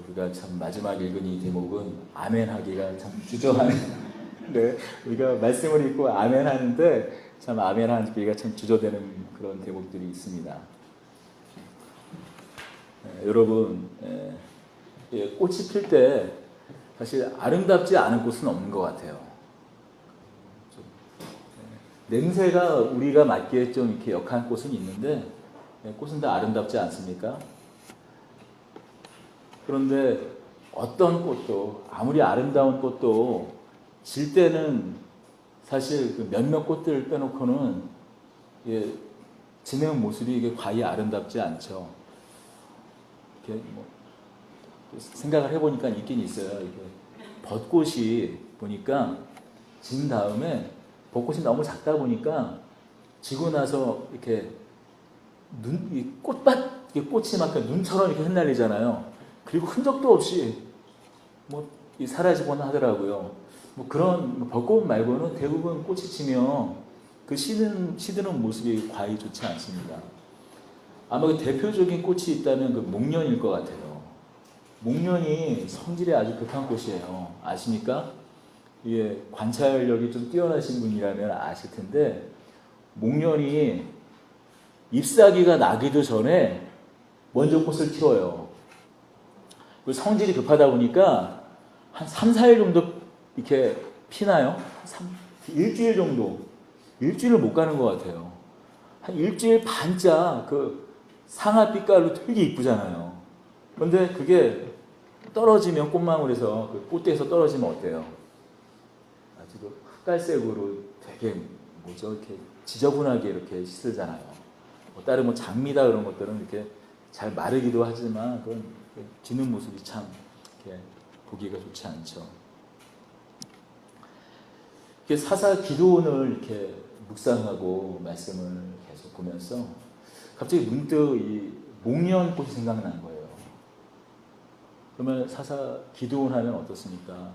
우리가 참 마지막 읽은 이 대목은 아멘 하기가 참 주저하는 네, 우리가 말씀을 읽고 아멘 하는데 참 아멘 하기가 참 주저되는 그런 대목들이 있습니다. 여러분, 꽃이 필 때 사실 아름답지 않은 꽃은 없는 것 같아요. 냄새가 우리가 맡기에 좀 이렇게 역한 꽃은 있는데 꽃은 다 아름답지 않습니까? 그런데 어떤 꽃도 아무리 아름다운 꽃도 질 때는 사실 그 몇몇 꽃들을 빼놓고는 지는 모습이 이게 과히 아름답지 않죠. 이렇게 뭐 생각을 해보니까 있긴 있어요. 이렇게 벚꽃이 보니까 진 다음에 벚꽃이 너무 작다 보니까 지고 나서 이렇게 이 꽃밭 꽃이 막 눈처럼 이렇게 흩날리잖아요. 그리고 흔적도 없이 뭐 사라지곤 하더라고요. 뭐 그런 벚꽃 말고는 대부분 꽃이 지면 그 시드는 모습이 과히 좋지 않습니다. 아마 그 대표적인 꽃이 있다면 그 목련일 것 같아요. 목련이 성질이 아주 극한 꽃이에요. 아십니까? 이게 관찰력이 좀 뛰어나신 분이라면 아실 텐데 목련이 잎사귀가 나기도 전에 먼저 꽃을 틔워요. 성질이 급하다 보니까 한 3, 4일 정도 이렇게 피나요? 일주일 정도. 일주일을 못 가는 것 같아요. 한 일주일 반짝 그 상아 빛깔로 되게 이쁘잖아요. 그런데 그게 떨어지면 꽃망울에서 그 꽃대에서 떨어지면 어때요? 아주 그 흑갈색으로 되게 이렇게 지저분하게 이렇게 시들잖아요. 다른 뭐 장미다 그런 것들은 이렇게 잘 마르기도 하지만 그건 지는 모습이 참 이렇게 보기가 좋지 않죠. 이렇게 사사 기도원을 이렇게 묵상하고 말씀을 계속 보면서 갑자기 문득 이 목련꽃이 생각난 거예요. 그러면 사사 기도원 하면 어떻습니까?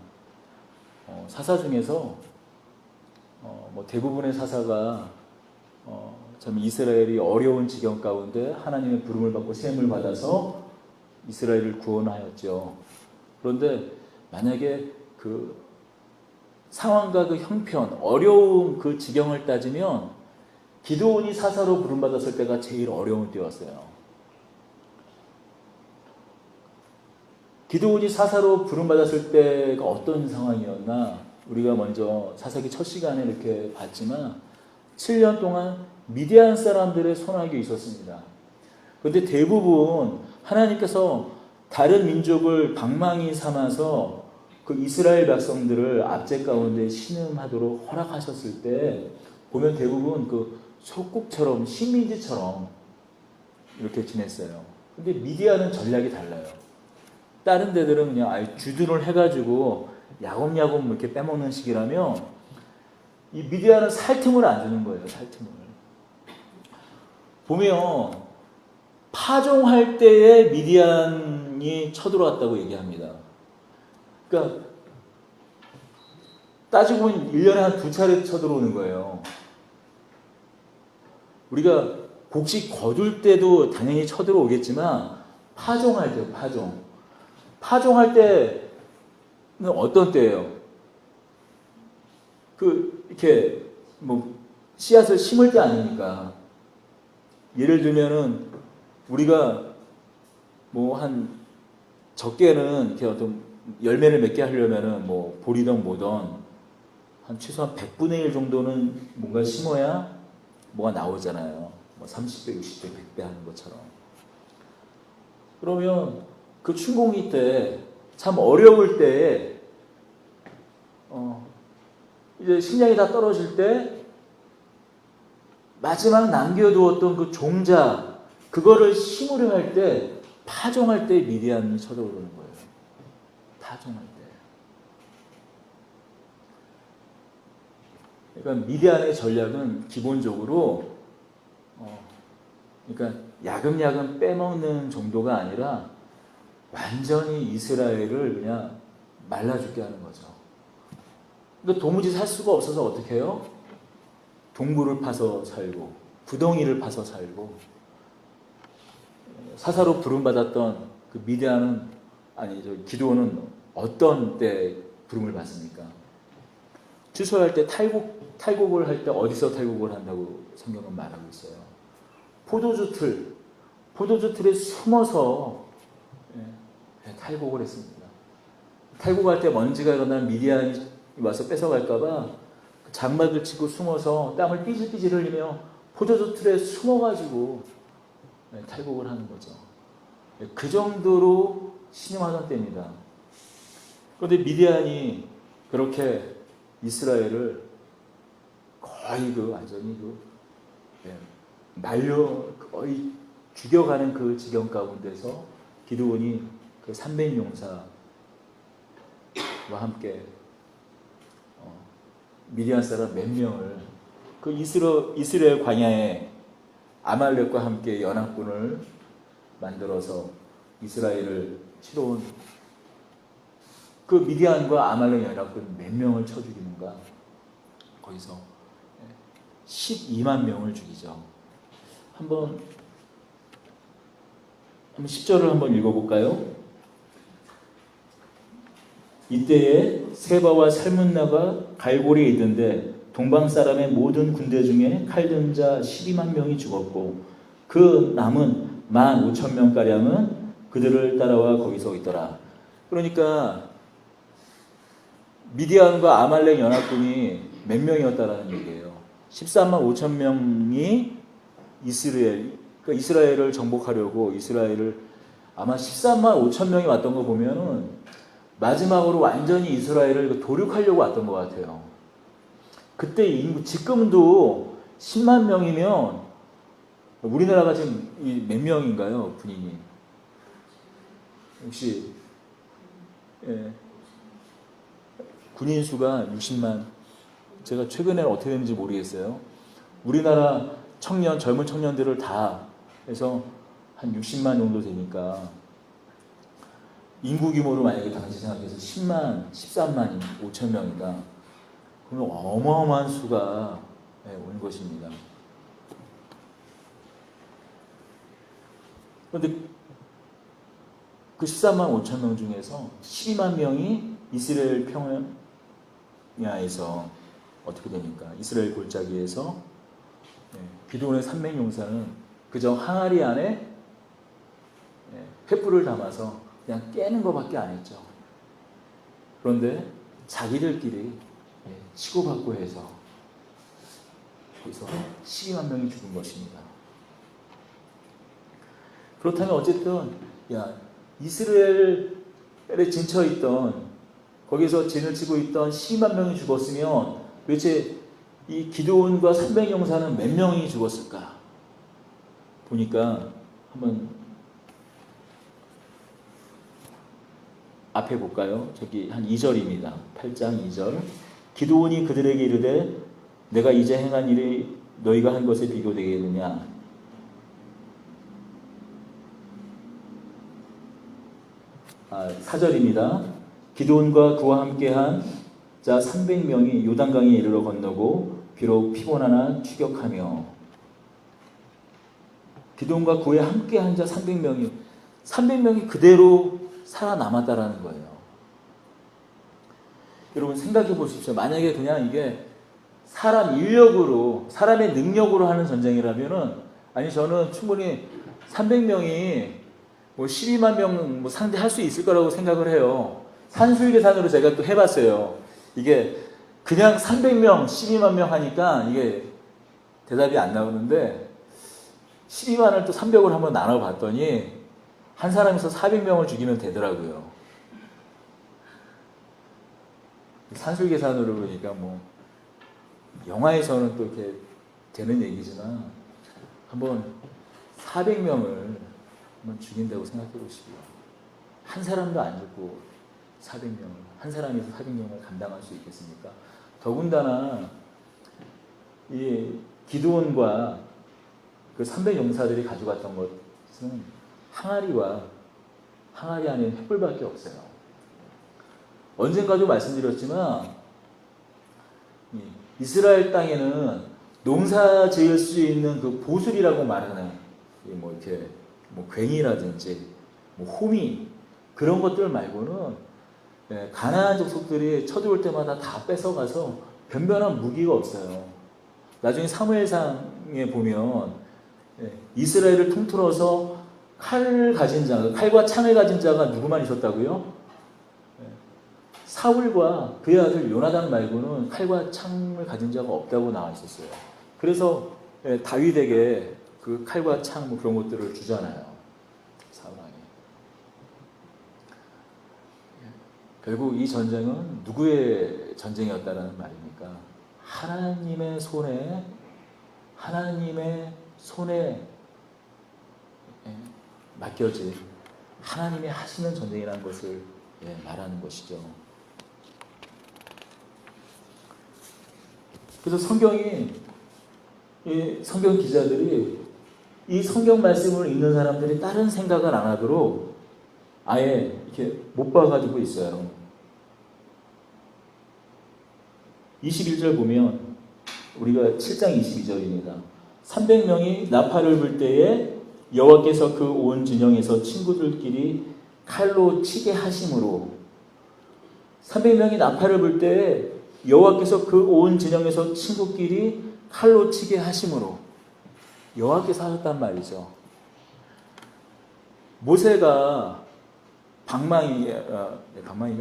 사사 중에서 뭐 대부분의 사사가 참 이스라엘이 어려운 지경 가운데 하나님의 부름을 받고 세움을 받아서 이스라엘을 구원하였죠. 그런데 만약에 그 상황과 그 형편, 어려운 그 지경을 따지면 기드온이 사사로 부름받았을 때가 제일 어려운 때였어요. 기드온이 사사로 부름받았을 때가 어떤 상황이었나? 우리가 먼저 사사기 첫 시간에 이렇게 봤지만 7년 동안 미디안 사람들의 손아귀에 있었습니다. 그런데 대부분 하나님께서 다른 민족을 방망이 삼아서 그 이스라엘 백성들을 압제 가운데 신음하도록 허락하셨을 때 보면 대부분 그 속국처럼 식민지처럼 이렇게 지냈어요. 근데 미디안은 전략이 달라요. 다른 데들은 그냥 아예 주둔을 해가지고 야곱야곱 이렇게 빼먹는 식이라면 이 미디안은 살 틈을 안 주는 거예요. 살 틈을. 보면 파종할 때에 미디안이 쳐들어왔다고 얘기합니다. 그러니까 따지고 보면 1년에 한 2차례 쳐들어오는 거예요. 우리가 곡식 거둘 때도 당연히 쳐들어오겠지만 파종할 때요. 파종할 때는 어떤 때예요? 이렇게 뭐 씨앗을 심을 때 아닙니까? 예를 들면은 우리가 뭐 한 적게는 이렇게 어떤 열매를 맺게 하려면은 뭐 보리든 뭐든 한 최소한 100분의 1 정도는 뭔가 심어야 뭐가 나오잖아요. 뭐 30배, 60배, 100배 하는 것처럼. 그러면 그 춘공기 때 참 어려울 때에 이제 식량이 다 떨어질 때 마지막 남겨두었던 그 종자 그거를 심으려 할 때 파종할 때 미디안이 쳐들어오는 거예요. 파종할 때. 그러니까 미디안의 전략은 기본적으로 그러니까 야금야금 빼먹는 정도가 아니라 완전히 이스라엘을 그냥 말라 죽게 하는 거죠. 근데 도무지 살 수가 없어서 어떻게 해요? 동굴을 파서 살고 구덩이를 파서 살고 사사로 부름받았던 그 미디안은 기드온은 어떤 때 부름을 받습니까? 추수할 때 탈곡을 할 때 어디서 탈곡을 한다고 성경은 말하고 있어요. 포도주 틀에 숨어서 탈곡을 했습니다. 탈곡할 때 먼지가 일어나면 미디안이 와서 뺏어갈까봐 장막을 치고 숨어서 땀을 삐질삐질 흘리며 포도주 틀에 숨어가지고 탈곡을 하는 거죠. 그 정도로 신음하던 때입니다. 그런데 미디안이 그렇게 이스라엘을 거의 완전히 말려 거의 죽여가는 그 지경 가운데서 기드온이 그 300용사와 함께 미디안 사람 몇 명을 그 이스라엘 광야에 아말렉과 함께 연합군을 만들어서 이스라엘을 치러 온 그 미디안과 아말렉 연합군 몇 명을 쳐 죽이는가? 거기서 12만 명을 죽이죠. 한번 10절을 한번 읽어볼까요? 이때에 세바와 살문나가 갈고리에 있던데 동방 사람의 모든 군대 중에 칼든 자 12만 명이 죽었고 그 남은 15,000명가량은 그들을 따라와 거기서 있더라. 그러니까 미디안과 아말렉 연합군이 몇 명이었다라는 얘기예요. 13만 5천 명이 이스라엘을 정복하려고 이스라엘을 아마 13만 5천 명이 왔던 거 보면은 마지막으로 완전히 이스라엘을 도륙하려고 왔던 것 같아요. 그때 인구 지금도 10만 명이면 우리나라가 지금 몇 명인가요, 군인이? 혹시 군인 수가 60만. 제가 최근에 어떻게 되는지 모르겠어요. 우리나라 젊은 청년들을 다 해서 한 60만 정도 되니까 인구 규모로 만약에 당시 생각해서 10만, 13만 5천 명이다. 그러면 어마어마한 수가 온 것입니다. 그런데 그 13만 5천 명 중에서 12만 명이 이스라엘 평야에서 어떻게 됩니까? 이스라엘 골짜기에서 기드온의 300용사는 그저 항아리 안에 횃불을 담아서 그냥 깨는 것밖에 안 했죠. 그런데 자기들끼리 치고받고 해서 거기서 12만 명이 죽은 것입니다. 그렇다면 어쨌든 이스라엘에 진쳐있던 거기서 진을 치고 있던 12만 명이 죽었으면 도대체 이 기드온과 300용사는 몇 명이 죽었을까? 보니까 한번 앞에 볼까요? 저기 한 2절입니다. 8장 2절. 기드온이 그들에게 이르되 내가 이제 행한 일이 너희가 한 것에 비교되겠느냐? 4절입니다. 기드온과 그와 함께한 자 300명이 요단강에 이르러 건너고 비록 피곤하나 추격하며. 기드온과 그와 함께한 자 300명이 그대로 살아남았다라는 거예요. 여러분 생각해 보십시오. 만약에 그냥 이게 사람 인력으로, 사람의 능력으로 하는 전쟁이라면은, 아니 저는 충분히 300명이 12만 명 상대할 수 있을 거라고 생각을 해요. 산술 계산으로 제가 또 해봤어요. 이게 그냥 300명, 12만 명 하니까 이게 대답이 안 나오는데 12만을 또 300으로 한번 나눠봤더니 한 사람에서 400명을 죽이면 되더라고요. 산술 계산으로 보니까 영화에서는 또 이렇게 되는 얘기지만 한번 400명을 한번 죽인다고 생각해 보시고요. 한 사람도 안 죽고 400명을, 한 사람에서 400명을 감당할 수 있겠습니까? 더군다나 이 기드온과 그 300용사들이 가져갔던 것은 항아리 안에 횃불밖에 없어요. 언젠가도 말씀드렸지만 이스라엘 땅에는 농사 지을 수 있는 그 보술이라고 말하는 이렇게 괭이라든지 호미 그런 것들 말고는 가나안 족속들이 쳐들어올 때마다 다 뺏어가서 변변한 무기가 없어요. 나중에 사무엘상에 보면 이스라엘을 통틀어서 칼과 창을 가진 자가 누구만 있었다고요? 사울과 그의 아들 요나단 말고는 칼과 창을 가진 자가 없다고 나와 있었어요. 그래서 다윗에게 그 칼과 창 뭐 그런 것들을 주잖아요. 사울왕이. 결국 이 전쟁은 누구의 전쟁이었다라는 말입니까? 하나님의 손에 맡겨진 하나님이 하시는 전쟁이라는 것을 말하는 것이죠. 그래서 성경 기자들이 이 성경 말씀을 읽는 사람들이 다른 생각을 안 하도록 아예 이렇게 못 봐가지고 있어요. 21절 보면 우리가 7장 22절입니다. 300명이 나팔을 불 때에 여호와께서 그 온 진영에서 친구들끼리 칼로 치게 하심으로 300명이 나팔을 불 때에 여호와께서 그 온 진영에서 친구끼리 칼로 치게 하심으로 여호와께서 하셨단 말이죠. 모세가 방망이가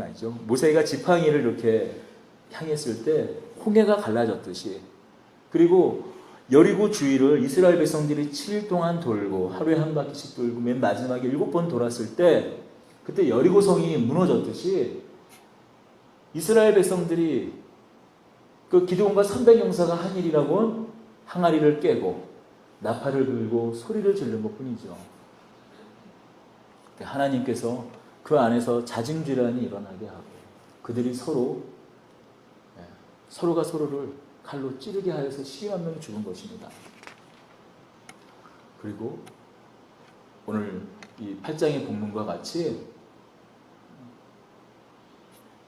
아니죠. 모세가 지팡이를 이렇게 향했을 때 홍해가 갈라졌듯이 그리고 여리고 주위를 이스라엘 백성들이 7일 동안 돌고 하루에 한 바퀴씩 돌고 맨 마지막에 7번 돌았을 때 그때 여리고 성이 무너졌듯이 이스라엘 백성들이 그 기드온과 300용사가 한 일이라고는 항아리를 깨고 나팔을 불고 소리를 지른 것뿐이죠. 하나님께서 그 안에서 자징질환이 일어나게 하고 그들이 서로가 서로를 칼로 찌르게 하여서 12만 명이 죽은 것입니다. 그리고 오늘 이 8장의 본문과 같이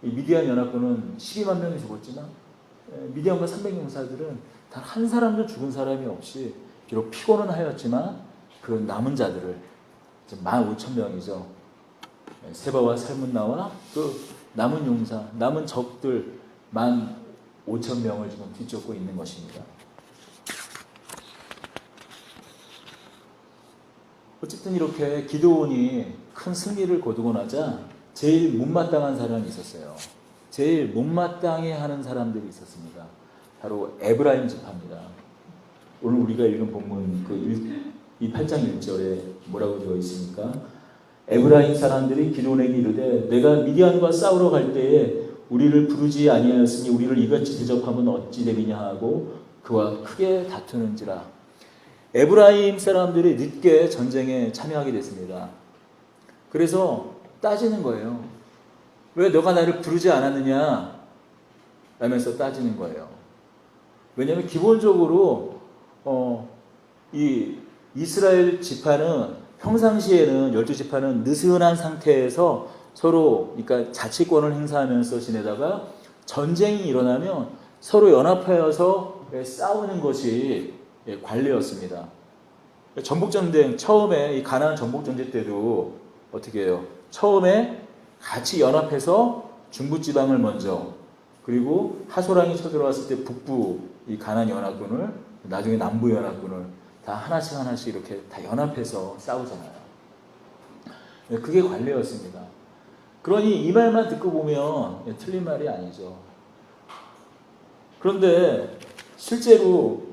이 미디안 연합군은 12만 명이 죽었지만 미디안과 300용사들은 단 한 사람도 죽은 사람이 없이 비록 피고는 하였지만 그 남은 자들을 15,000명이죠. 세바와 살문나와 그 남은 용사, 남은 적들 15,000명을 지금 뒤쫓고 있는 것입니다. 어쨌든 이렇게 기드온이 큰 승리를 거두고 나자 제일 못마땅한 사람이 있었어요. 제일 못마땅해 하는 사람들이 있었습니다. 바로 에브라임 지파입니다. 오늘 우리가 읽은 본문 이 8장 1절에 뭐라고 되어 있습니까? 에브라임 사람들이 기드온에게 이르되 내가 미디안과 싸우러 갈 때에 우리를 부르지 아니하였으니 우리를 이같이 대접하면 어찌 되느냐 하고 그와 크게 다투는지라. 에브라임 사람들이 늦게 전쟁에 참여하게 됐습니다. 그래서 따지는 거예요. 왜 너가 나를 부르지 않았느냐? 라면서 따지는 거예요. 왜냐하면 기본적으로 이 이스라엘 지파는 평상시에는 12지파는 느슨한 상태에서 서로 그러니까 자치권을 행사하면서 지내다가 전쟁이 일어나면 서로 연합하여서 싸우는 것이 관례였습니다. 전복전쟁 처음에 이 가나안 전복전쟁 때도 어떻게 해요? 처음에 같이 연합해서 중부지방을 먼저 그리고 하소랑이 쳐들어왔을 때 북부 이 가나안 연합군을 나중에 남부 연합군을 다 하나씩 이렇게 다 연합해서 싸우잖아요. 그게 관례였습니다. 그러니 이 말만 듣고 보면 틀린 말이 아니죠. 그런데 실제로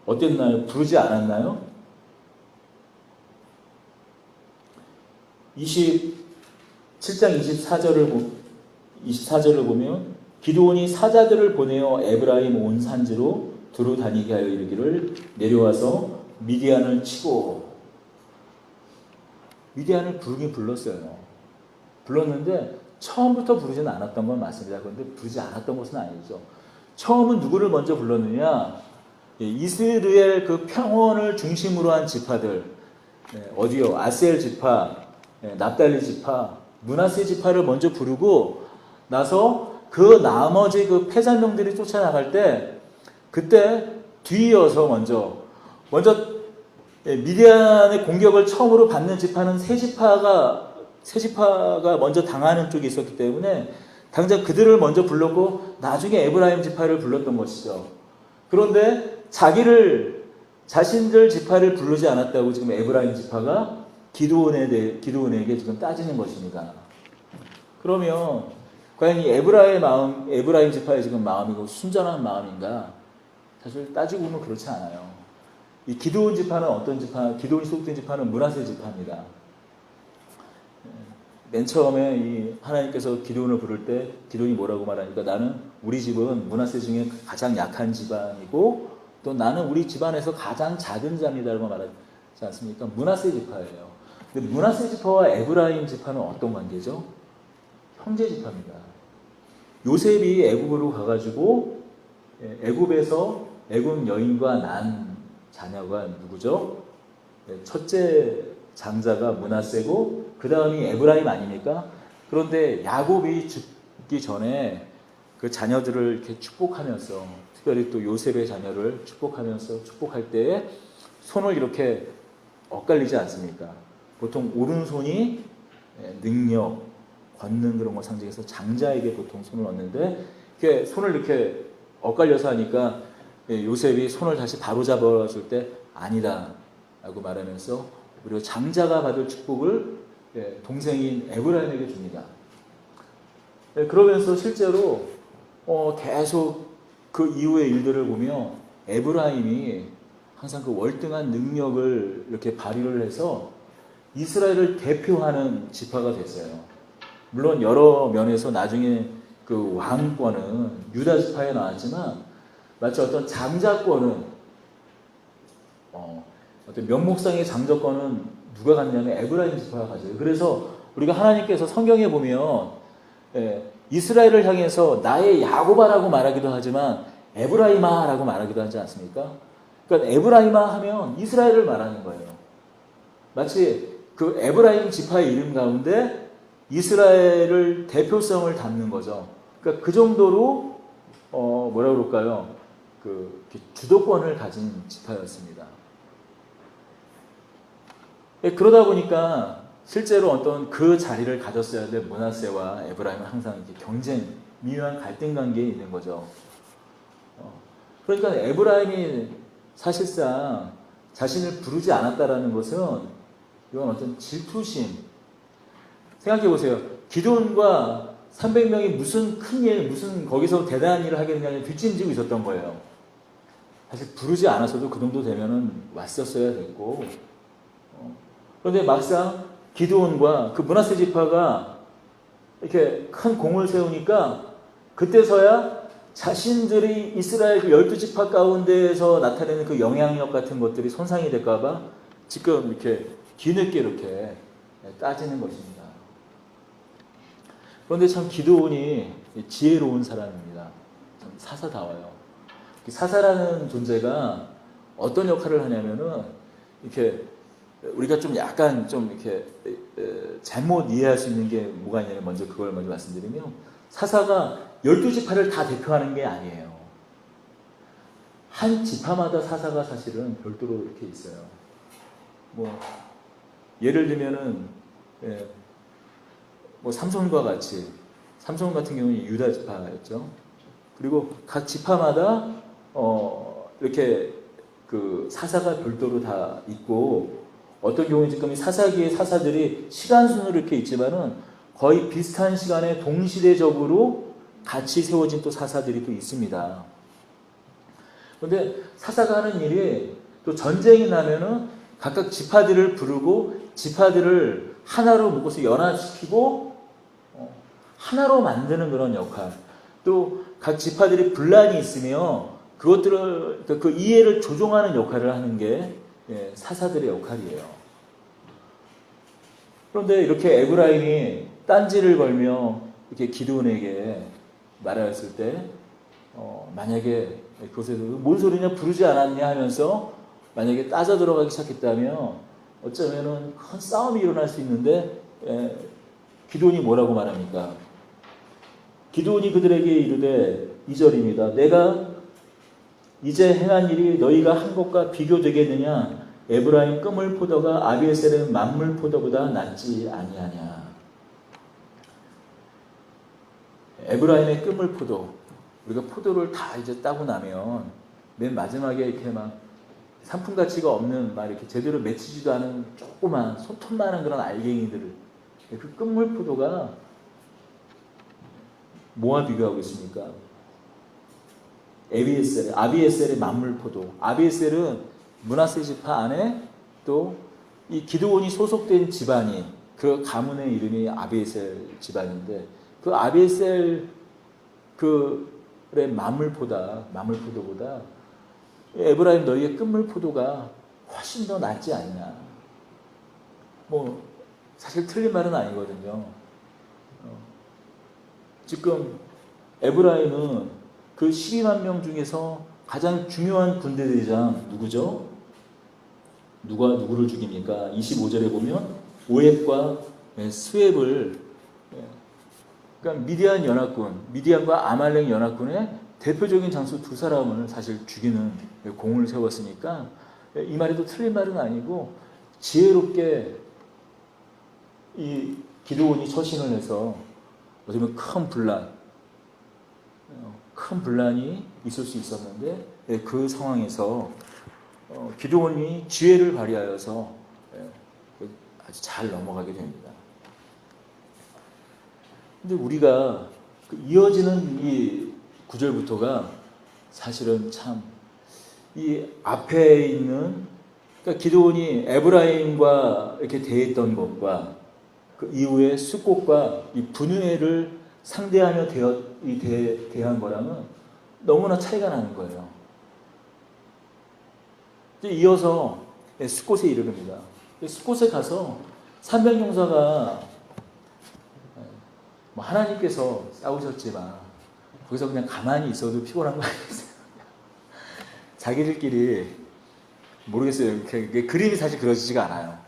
어땠나요? 부르지 않았나요? 27장 24절을 보면 기드온이 사자들을 보내어 에브라임 온 산지로 두루 다니게 하여 이르기를 내려와서 미디안을 치고 미디안을 부르긴 불렀어요. 불렀는데 처음부터 부르지는 않았던 건 맞습니다. 그런데 부르지 않았던 것은 아니죠. 처음은 누구를 먼저 불렀느냐? 이스라엘 그 평원을 중심으로 한 지파들 어디요? 아셀 지파, 납달리 지파, 므낫세 지파를 먼저 부르고 나서 그 나머지 그 패잔명들이 쫓아나갈 때 그때 뒤이어서 먼저 미디안의 공격을 처음으로 받는 지파는 세 지파가 세 지파가 먼저 당하는 쪽이 있었기 때문에 당장 그들을 먼저 불렀고 나중에 에브라임 지파를 불렀던 것이죠. 그런데 자신들 지파를 부르지 않았다고 지금 에브라임 지파가 기드온에게 지금 따지는 것입니다. 그러면 과연 이 에브라임 지파의 지금 마음이고 순전한 마음인가? 사실 따지고 보면 그렇지 않아요. 이 기드온 지파는 어떤 지파? 기드온이 소속된 지파는 므낫세 지파입니다. 맨 처음에 이 하나님께서 기드온을 부를 때 기드온이 뭐라고 말하니까 나는 우리 집은 므낫세 중에 가장 약한 집안이고 또 나는 우리 집안에서 가장 작은 자입니다라고 말하지 않습니까? 므낫세 지파예요. 근데 므낫세 지파와 에브라임 지파는 어떤 관계죠? 형제 지파입니다. 요셉이 애굽으로 가가지고 애굽에서 애굽 여인과 난 자녀가 누구죠? 첫째 장자가 므낫세고 그 다음이 에브라임 아닙니까? 그런데 야곱이 죽기 전에 그 자녀들을 이렇게 축복하면서 특별히 또 요셉의 자녀를 축복할 때에 손을 이렇게 엇갈리지 않습니까? 보통 오른손이 능력, 권능 그런 거 상징해서 장자에게 보통 손을 얹는데 이렇게 손을 이렇게 엇갈려서 하니까 요셉이 손을 다시 바로 잡아줄 때 아니다 라고 말하면서 그리고 장자가 받을 축복을 동생인 에브라임에게 줍니다. 그러면서 실제로 계속 그 이후의 일들을 보면 에브라임이 항상 그 월등한 능력을 이렇게 발휘를 해서 이스라엘을 대표하는 지파가 됐어요. 물론 여러 면에서 나중에 그 왕권은 유다 지파에 나왔지만 마치 어떤 장자권은 어떤 면목상의 장자권은 누가 갖냐면 에브라임 지파가 가져요. 그래서 우리가 하나님께서 성경에 보면 이스라엘을 향해서 나의 야곱아라고 말하기도 하지만 에브라임아라고 말하기도 하지 않습니까? 그러니까 에브라임아 하면 이스라엘을 말하는 거예요. 마치 그 에브라임 지파의 이름 가운데 이스라엘을 대표성을 담는 거죠. 그러니까 그 정도로 뭐라 그럴까요? 그 주도권을 가진 지파였습니다. 그러다 보니까 실제로 어떤 그 자리를 가졌어야 될 므낫세와 에브라임은 항상 이렇게 경쟁, 미묘한 갈등 관계에 있는 거죠. 그러니까 에브라임이 사실상 자신을 부르지 않았다라는 것은 이건 어떤 질투심. 생각해 보세요. 기드온과 300명이 무슨 큰 일, 무슨 거기서 대단한 일을 하게 되냐면 뒷짐지고 있었던 거예요. 사실 부르지 않았어도 그 정도 되면은 왔었어야 됐고. 그런데 막상 기드온과 그 므낫세 지파가 이렇게 큰 공을 세우니까 그때서야 자신들이 이스라엘 그 12지파 가운데에서 나타내는 그 영향력 같은 것들이 손상이 될까봐 지금 이렇게 뒤늦게 이렇게 따지는 것입니다. 그런데 참 기드온이 지혜로운 사람입니다. 참 사사다워요. 사사라는 존재가 어떤 역할을 하냐면은 이렇게 우리가 좀 약간 좀 이렇게 잘못 이해할 수 있는 게 뭐가 있냐면 먼저 그걸 먼저 말씀드리면 사사가 12지파를 다 대표하는 게 아니에요. 한 지파마다 사사가 사실은 별도로 이렇게 있어요. 뭐 예를 들면은 뭐 삼손과 같이 삼손 같은 경우는 유다 지파였죠. 그리고 각 지파마다 이렇게 그 사사가 별도로 다 있고 어떤 경우에 지금 이 사사기의 사사들이 시간 순으로 이렇게 있지만은 거의 비슷한 시간에 동시대적으로 같이 세워진 또 사사들이 또 있습니다. 그런데 사사가 하는 일이 또 전쟁이 나면은 각각 지파들을 부르고 지파들을 하나로 묶어서 연합시키고 하나로 만드는 그런 역할. 또 각 지파들이 분란이 있으며 그것들을 그 이해를 조종하는 역할을 하는 게 사사들의 역할이에요. 그런데 이렇게 에브라임이 딴지를 걸며 이렇게 기드온에게 말하였을 때 만약에 그것에서 뭔 소리냐 부르지 않았냐 하면서 만약에 따져 들어가기 시작했다면 어쩌면은 큰 싸움이 일어날 수 있는데 기드온이 뭐라고 말합니까? 기드온이 그들에게 이르되 2절입니다. 내가 이제 행한 일이 너희가 한 것과 비교되겠느냐? 에브라임 끄물 포도가 아비에셀의 만물 포도보다 낫지 아니하냐? 에브라임의 끝물포도, 우리가 포도를 다 이제 따고 나면 맨 마지막에 이렇게 막 상품 가치가 없는 막 이렇게 제대로 맺히지도 않은 조그만 손톱만한 그런 알갱이들을, 그 끝물포도가 뭐와 비교하고 있습니까? 아비에셀의 만물포도. 아비에셀은 므낫세 지파 안에 또 이 기드온이 소속된 집안이, 그 가문의 이름이 아비에셀 집안인데, 그 아비에셀 그의 만물포도보다 에브라임 너희의 끝물포도가 훨씬 더 낫지 않냐. 뭐 사실 틀린 말은 아니거든요. 지금 에브라임은 그 12만 명 중에서 가장 중요한 군대대장 누구죠? 누구를 죽입니까? 25절에 보면 오앱과 스웹을, 그러니까 미디안 연합군, 미디안과 아말렉 연합군의 대표적인 장수 두 사람을 사실 죽이는 공을 세웠으니까 이 말에도 틀린 말은 아니고 지혜롭게 이 기드온이 처신을 해서 어떻게 보면 큰 분란이 있을 수 있었는데, 그 상황에서 기드온이 지혜를 발휘하여서 아주 잘 넘어가게 됩니다. 근데 우리가 이어지는 이 9절부터가 사실은 참 이 앞에 있는, 그러니까 기드온이 에브라임과 이렇게 대했던 것과 그 이후에 숫곳과 이 분회를 상대하며 대한 거랑은 너무나 차이가 나는 거예요. 이어서 숫곳에 이르릅니다. 숫곳에 가서 300용사가 뭐 하나님께서 싸우셨지만 거기서 그냥 가만히 있어도 피곤한 거 아니겠어요? 자기들끼리 모르겠어요. 그림이 사실 그려지지가 않아요.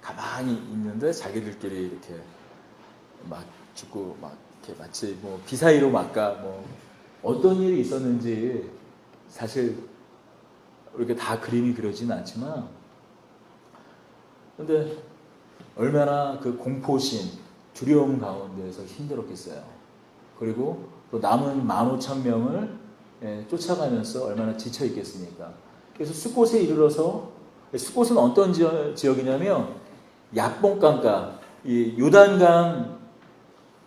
가만히 있는데 자기들끼리 이렇게 막 죽고 막 이렇게 마치 뭐 비사이로 막가 뭐 어떤 일이 있었는지 사실 이렇게 다 그림이 그려지는 않지만, 근데 얼마나 그 공포심, 두려움 가운데서 힘들었겠어요. 그리고 또 남은 15,000명을 쫓아가면서 얼마나 지쳐 있겠습니까? 그래서 숫곳에 이르러서, 숫곳은 어떤 지역이냐면 야뽕강가, 이 요단강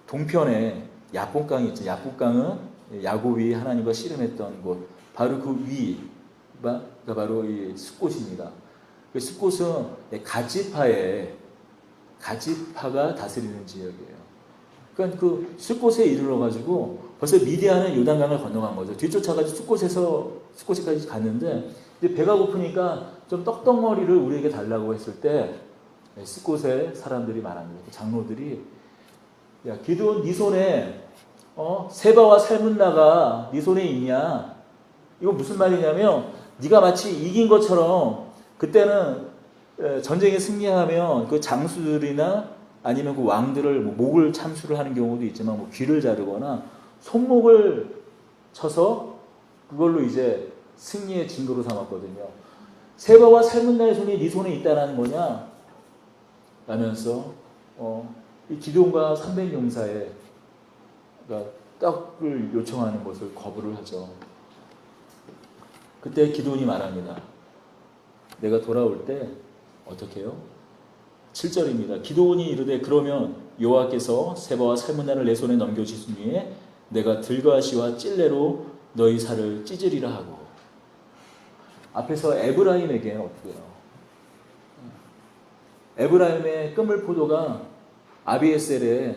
동편에 야뽕강이 있죠. 야뽕강은 야곱이 하나님과 씨름했던 곳, 바로 그 위가 바로 이 숫곳입니다. 그 숫곳은 가지파가 다스리는 지역이에요. 그러니까 그 숫곳에 이르러 가지고 벌써 미디안은 요단강을 건너간 거죠. 뒤쫓아가지고 숫곳에까지 갔는데, 이제 배가 고프니까 좀 떡덩어리를 우리에게 달라고 했을 때 숫곳에 사람들이 말합니다. 장로들이, 야 기드온 네 손에 세바와 살문나가 네 손에 있냐? 이거 무슨 말이냐면 네가 마치 이긴 것처럼, 그때는 전쟁에 승리하면 그 장수들이나 아니면 그 왕들을 목을 참수를 하는 경우도 있지만 뭐 귀를 자르거나 손목을 쳐서 그걸로 이제 승리의 증거로 삼았거든요. 세바와 살문나의 손이 네 손에 있다는 거냐? 라면서 이 기드온과 300용사의 그러니까 떡을 요청하는 것을 거부를 하죠. 그때 기드온이 말합니다. 내가 돌아올 때 어떻게 해요? 7절입니다. 기드온이 이르되 그러면 여호와께서 세바와 살문나를 내 손에 넘겨주신 후에 내가 들과시와 찔레로 너희 살을 찢으리라 하고, 앞에서 에브라임에게 어떻게 해요? 에브라임의 끝물포도가 아비에셀의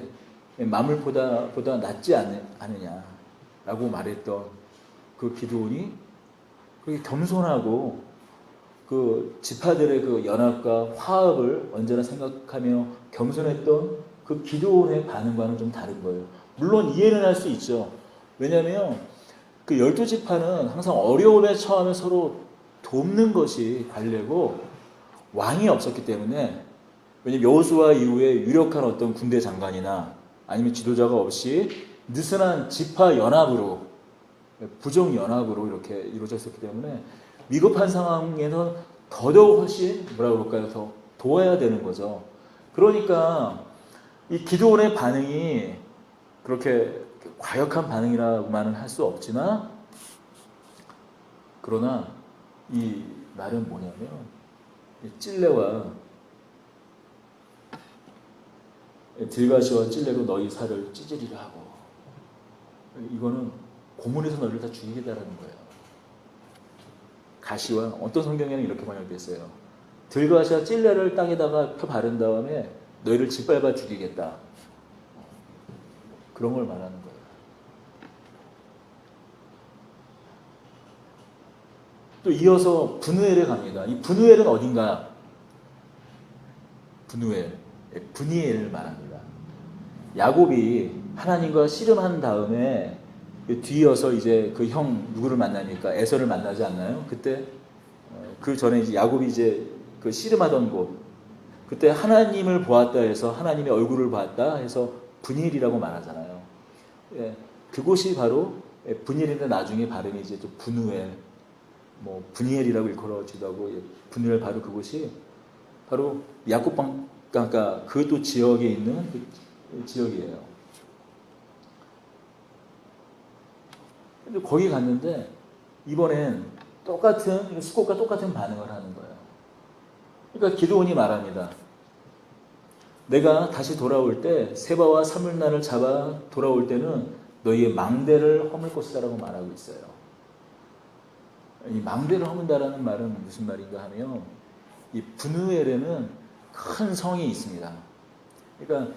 만물보다 낫지 않느냐라고 말했던 그 기드온이 그렇게 겸손하고 그 지파들의 그 연합과 화합을 언제나 생각하며 겸손했던 그 기드온의 반응과는 좀 다른 거예요. 물론 이해는 할 수 있죠. 왜냐하면 그 12지파는 항상 어려움에 처하면 서로 돕는 것이 관례고 왕이 없었기 때문에, 왜냐하면 여호수아 이후에 유력한 어떤 군대 장관이나 아니면 지도자가 없이 느슨한 지파 연합으로, 부족 연합으로 이렇게 이루어졌기 때문에 위급한 상황에는 더더욱 훨씬 더 도와야 되는 거죠. 그러니까 이 기드온의 반응이 그렇게 과격한 반응이라고만은 할 수 없지만, 그러나 이 말은 뭐냐면 찔레와 들가시와 찔레로 너희 살을 찢으리라 하고, 이거는 고문에서 너희를 다 죽이겠다라는 거예요. 가시와 어떤 성경에는 이렇게 번역됐어요. 들가시와 찔레를 땅에다가 펴 바른 다음에 너희를 짓밟아 죽이겠다. 그런 걸 말하는 거예요. 또 이어서 분우엘에 갑니다. 이 분우엘은 어딘가? 분이엘을 말합니다. 야곱이 하나님과 씨름한 다음에 뒤이어서 이제 그 형 누구를 만납니까? 에서를 만나지 않나요? 그때 그 전에 이제 야곱이 이제 그 씨름하던 곳, 그때 하나님을 보았다 해서 하나님의 얼굴을 봤다 해서 분이엘이라고 말하잖아요. 예, 그곳이 바로 분이엘인데 나중에 발음이 이제 또 분우엘, 뭐 분이엘이라고 일컬어지기도 하고, 분이엘 바로 그곳이 바로 야곱 방가 그것도 지역에 있는 그 지역이에요. 근데 거기 갔는데 이번엔 똑같은 수꽃과 똑같은 반응을 하는 거예요. 그러니까 기드온이 말합니다. 내가 다시 돌아올 때 세바와 사물나를 잡아 돌아올 때는 너희의 망대를 허물 것이다라고 말하고 있어요. 이 망대를 허문다라는 말은 무슨 말인가 하면, 이 분우엘에는 큰 성이 있습니다. 그러니까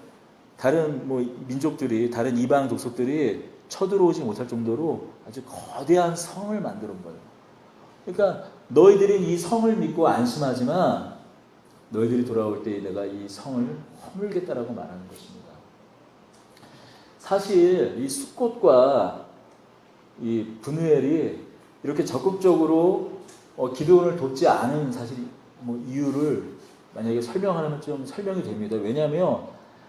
다른 뭐 민족들이, 다른 이방 족속들이 쳐들어오지 못할 정도로 아주 거대한 성을 만들어 온 거예요. 그러니까 너희들은 이 성을 믿고 안심하지만 너희들이 돌아올 때 내가 이 성을 허물겠다라고 말하는 것입니다. 사실 이 숫꽃과 이 분우엘이 이렇게 적극적으로 기드온을 돕지 않은 사실 뭐 이유를 만약에 설명하면 좀 설명이 됩니다. 왜냐하면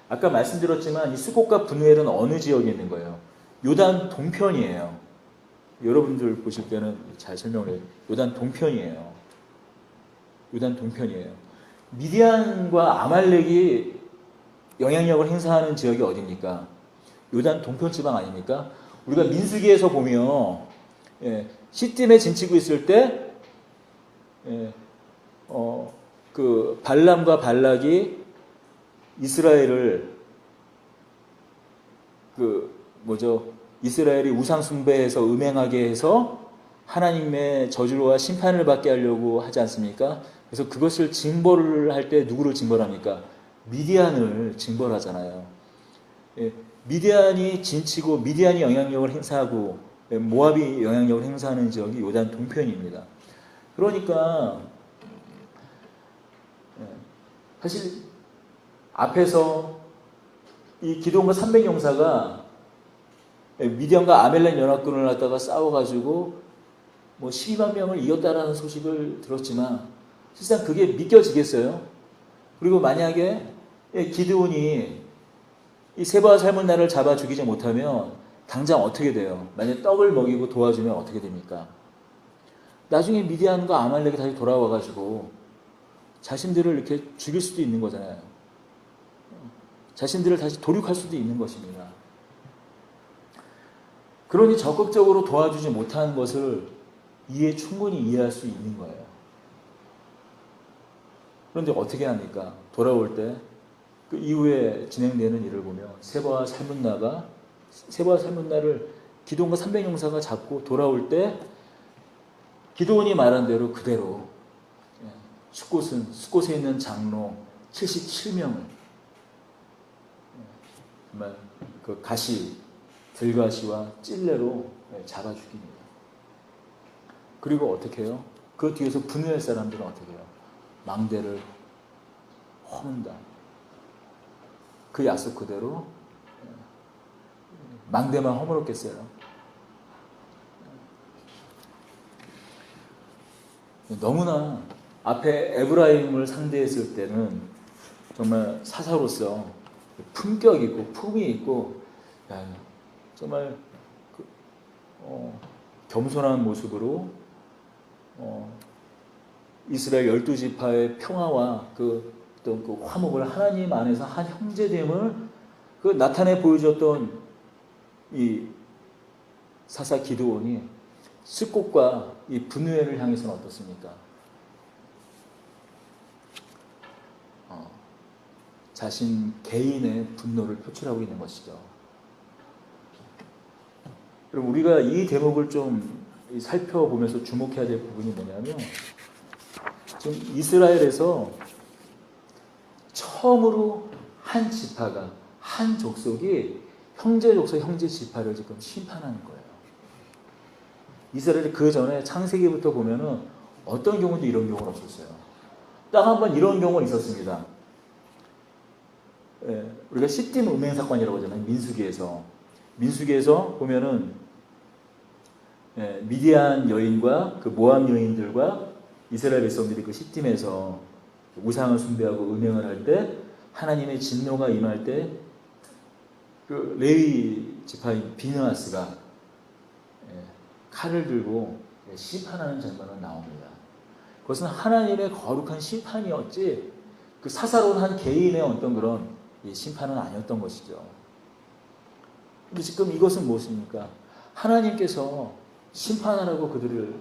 아까 말씀드렸지만 이 숫꽃과 분우엘은 어느 지역에 있는 거예요? 요단 동편이에요. 여러분들 보실 때는 잘 설명을 해요. 요단 동편이에요. 요단 동편이에요. 미디안과 아말렉이 영향력을 행사하는 지역이 어디입니까? 요단 동편 지방 아닙니까? 우리가 민수기에서 보면 시팀에 진치고 있을 때 그 발람과 발락이 이스라엘을 이스라엘이 우상 숭배해서 음행하게 해서 하나님의 저주와 심판을 받게 하려고 하지 않습니까? 그래서 그것을 징벌을 할 때 누구를 징벌합니까? 미디안을 징벌하잖아요. 미디안이 진치고 미디안이 영향력을 행사하고 모압이 영향력을 행사하는 지역이 요단 동편입니다. 그러니까 사실 앞에서 이 기드온과 300용사가 미디안과 아멜렉 연합군을 갖다가 싸워가지고 뭐 12만 명을 이겼다라는 소식을 들었지만 실상 그게 믿겨지겠어요? 그리고 만약에 기드온이 이 세바와 살문나를 잡아 죽이지 못하면 당장 어떻게 돼요? 만약에 떡을 먹이고 도와주면 어떻게 됩니까? 나중에 미디안과 아말렉이 다시 돌아와가지고 자신들을 이렇게 죽일 수도 있는 거잖아요. 자신들을 다시 도륙할 수도 있는 것입니다. 그러니 적극적으로 도와주지 못하는 것을 충분히 이해할 수 있는 거예요. 그런데 어떻게 합니까? 돌아올 때 그 이후에 진행되는 일을 보면 세바와 살문나를 기드온과 300용사가 잡고 돌아올 때 기드온이 말한 대로 그대로 숫곳에 있는 장로 77명을 정말 그 들가시와 찔레로 잡아 죽입니다. 그리고 어떻게 해요? 그 뒤에서 분우엘 사람들은 어떻게 해요? 망대를 허문다. 그 약속 그대로 망대만 허물었겠어요. 너무나 앞에 에브라임을 상대했을 때는 정말 사사로서 품격 있고 품이 있고 정말 겸손한 모습으로 이스라엘 12지파의 평화와 그 화목을 하나님 안에서 한 형제됨을 나타내 보여줬던 이 사사 기드온이 숫곳과 이 분우회를 향해서는 어떻습니까? 자신 개인의 분노를 표출하고 있는 것이죠. 그럼 우리가 이 대목을 좀 살펴보면서 주목해야 될 부분이 뭐냐면, 지금 이스라엘에서 처음으로 한 지파가, 한 족속이 형제 족속, 형제 지파를 지금 심판하는 거예요. 이스라엘이 그 전에 창세기부터 보면은 어떤 경우도 이런 경우는 없었어요. 딱 한 번 이런 경우는 있었습니다. 예, 우리가 시딤 음행 사건이라고 하잖아요. 민수기에서 보면은 미디안 여인과 그 모압 여인들과 이스라엘 백성들이 그 시딤에서 우상을 숭배하고 음행을 할 때 하나님의 진노가 임할 때 그 레위 지파인 비느하스가 칼을 들고 심판하는 장면은 나옵니다. 그것은 하나님의 거룩한 심판이었지 그 사사로운 한 개인의 어떤 그런 심판은 아니었던 것이죠. 근데 지금 이것은 무엇입니까? 하나님께서 심판하라고 그들을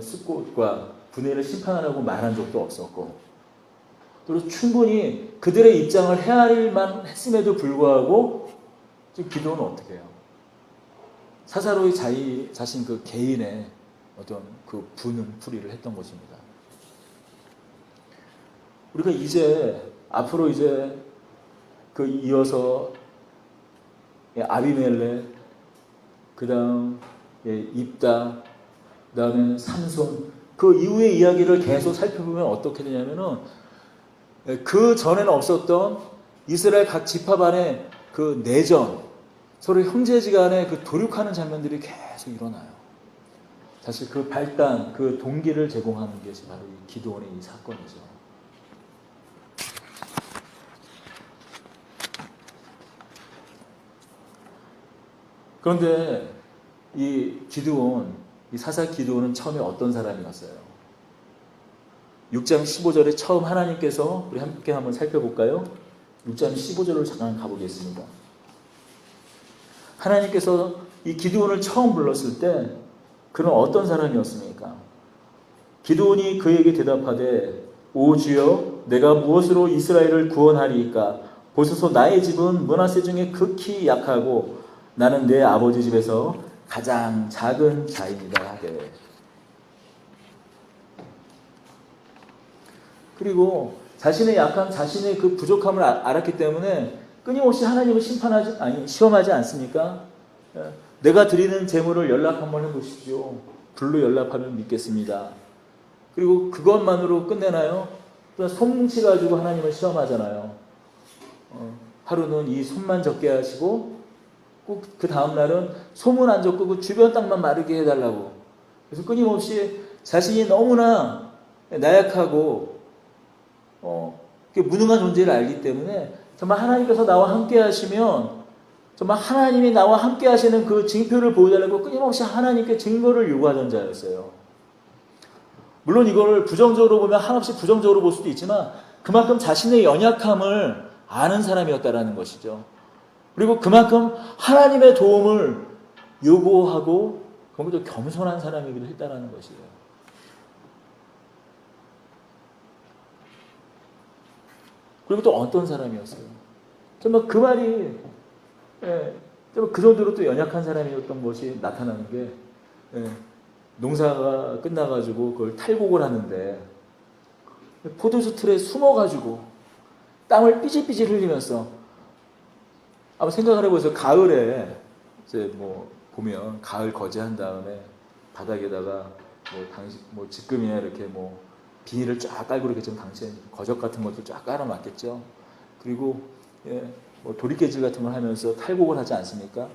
숫곳과 분해를 심판하라고 말한 적도 없었고, 그리고 충분히 그들의 입장을 헤아릴만 했음에도 불구하고 지금 기도는 어떻게 해요? 사사로이 자신 그 개인의 어떤 그 분은 풀이를 했던 것입니다. 우리가 이제 앞으로 이제 그 이어서 아비멜렉, 그 다음 입다, 그 다음에 삼손, 그 이후의 이야기를 계속 살펴보면 어떻게 되냐면은 그 전에는 없었던 이스라엘 각 지파 간의 그 내전, 서로 형제지간에 그 도륙하는 장면들이 계속 일어나요. 사실 그 발단, 그 동기를 제공하는 것이 바로 이 기드온의 이 사건이죠. 그런데 이 기드온, 이 사사 기드온은 처음에 어떤 사람이었어요? 6장 15절에 처음 하나님께서 우리 함께 한번 살펴볼까요? 6장 15절로 잠깐 가보겠습니다. 하나님께서 이 기드온을 처음 불렀을 때 그는 어떤 사람이었습니까? 기드온이 그에게 대답하되 오 주여 내가 무엇으로 이스라엘을 구원하리이까? 보소서 나의 집은 므낫세 중에 극히 약하고 나는 내 아버지 집에서 가장 작은 자이니라 하되. 그리고 자신의 약함, 자신의 그 부족함을 알았기 때문에 끊임없이 하나님을 시험하지 않습니까? 내가 드리는 제물을 연락 한번 해보십시오. 불로 연락하면 믿겠습니다. 그리고 그것만으로 끝내나요? 또 손뭉치 가지고 하나님을 시험하잖아요. 하루는 이 손만 적게 하시고 꼭 그 다음날은 소문 안 적고 주변 땅만 마르게 해달라고. 그래서 끊임없이 자신이 너무나 나약하고 무능한 존재를 알기 때문에 정말 하나님께서 나와 함께 하시면 정말 하나님이 나와 함께 하시는 그 징표를 보여달라고 끊임없이 하나님께 증거를 요구하던 자였어요. 물론 이걸 부정적으로 보면 한없이 부정적으로 볼 수도 있지만 그만큼 자신의 연약함을 아는 사람이었다라는 것이죠. 그리고 그만큼 하나님의 도움을 요구하고 그만큼 겸손한 사람이기도 했다라는 것이에요. 그리고 또 어떤 사람이었어요? 정말 그 말이 그 정도로 또 연약한 사람이었던 것이 나타나는 게 농사가 끝나가지고 그걸 탈곡을 하는데 포도주 틀에 숨어가지고 땀을 삐질삐질 흘리면서 아마 생각을 해보세요. 가을에 이제 뭐 보면 가을 거제한 다음에 바닥에다가 지금이나 이렇게 뭐 비닐을 쫙 깔고 이렇게 좀 당시에 거적 같은 것도 쫙 깔아놨겠죠. 그리고 뭐 도리깨질 같은 걸 하면서 탈곡을 하지 않습니까?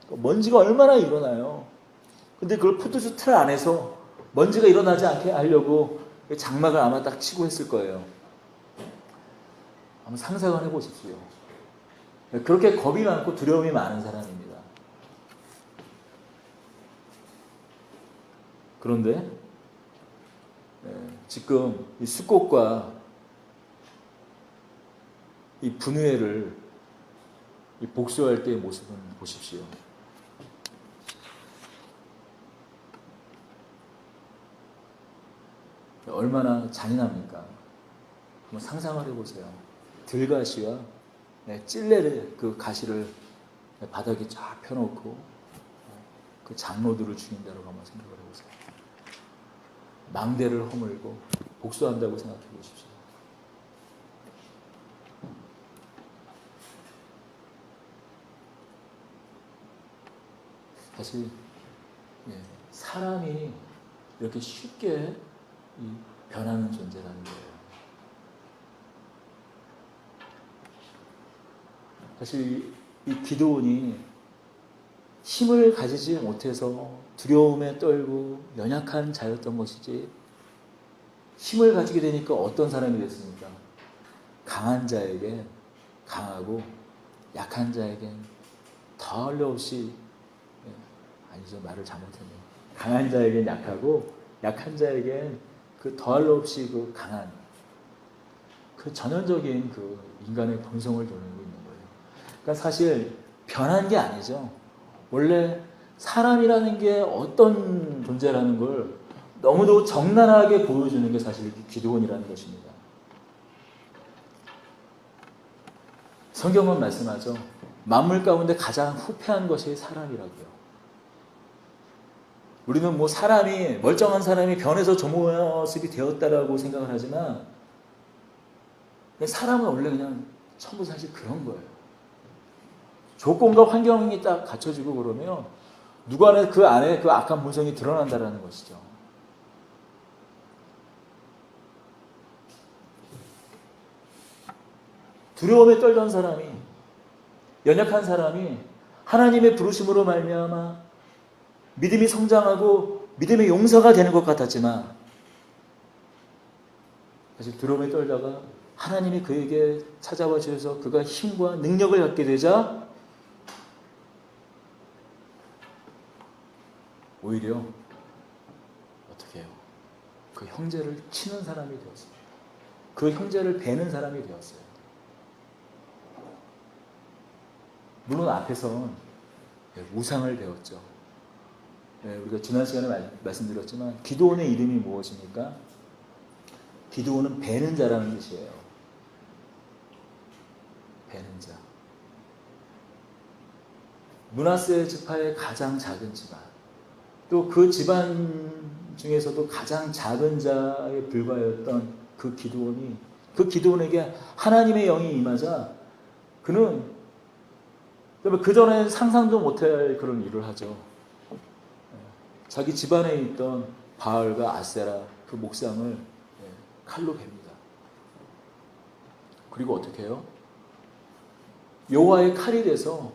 먼지가 얼마나 일어나요. 근데 그걸 포도주 틀 안에서 먼지가 일어나지 않게 하려고 장막을 아마 딱 치고 했을 거예요. 한번 상상을 해보십시오. 그렇게 겁이 많고 두려움이 많은 사람입니다. 그런데 지금 이 숫곳과 이 분우회를 이 복수할 때의 모습은 보십시오. 얼마나 잔인합니까? 한번 상상을 해보세요. 들가시와 찔레를 그 가시를 바닥에 쫙 펴놓고 그 장로들을 죽인다고 한번 생각을 해보세요. 망대를 허물고 복수한다고 생각해 보십시오. 사실 사람이 이렇게 쉽게 변하는 존재라는 거예요. 사실 이 기드온이 힘을 가지지 못해서 두려움에 떨고 연약한 자였던 것이지, 힘을 가지게 되니까 어떤 사람이 됐습니까? 강한 자에게 강하고 약한 자에겐 더할 리 없이, 아니죠, 말을 잘못했네요. 강한 자에겐 약하고 약한 자에겐 그 더할 리 없이 그 강한, 그 전형적인 그 인간의 본성을 드러내고 있는 거예요. 그러니까 사실 변한 게 아니죠. 원래 사람이라는 게 어떤 존재라는 걸 너무도 적나라하게 보여주는 게 사실 기드온이라는 것입니다. 성경은 말씀하죠. 만물 가운데 가장 후패한 것이 사람이라고요. 우리는 뭐 사람이, 멀쩡한 사람이 변해서 저 모습이 되었다라고 생각을 하지만, 사람은 원래 그냥 처음부터 사실 그런 거예요. 조건과 환경이 딱 갖춰지고 그러면 누구 안에 그 안에 그 악한 본성이 드러난다라는 것이죠. 두려움에 떨던 사람이, 연약한 사람이 하나님의 부르심으로 말미암아 믿음이 성장하고 믿음의 용사가 되는 것 같았지만, 사실 두려움에 떨다가 하나님이 그에게 찾아와 주셔서 그가 힘과 능력을 갖게 되자 오히려 어떻게 해요? 그 형제를 치는 사람이 되었어요. 그 형제를 베는 사람이 되었어요. 물론 앞에서는 우상을 배웠죠. 우리가 지난 시간에 말씀드렸지만 기드온의 이름이 무엇입니까? 기드온은 베는 자라는 뜻이에요. 베는 자. 므낫세 지파의 가장 작은 집안, 또 그 집안 중에서도 가장 작은 자에 불과했던 그 기드온에게 하나님의 영이 임하자 그는 그전에 상상도 못할 그런 일을 하죠. 자기 집안에 있던 바알과 아세라 그 목상을 칼로 베니다. 그리고 어떻게 해요? 여호와의 칼이 돼서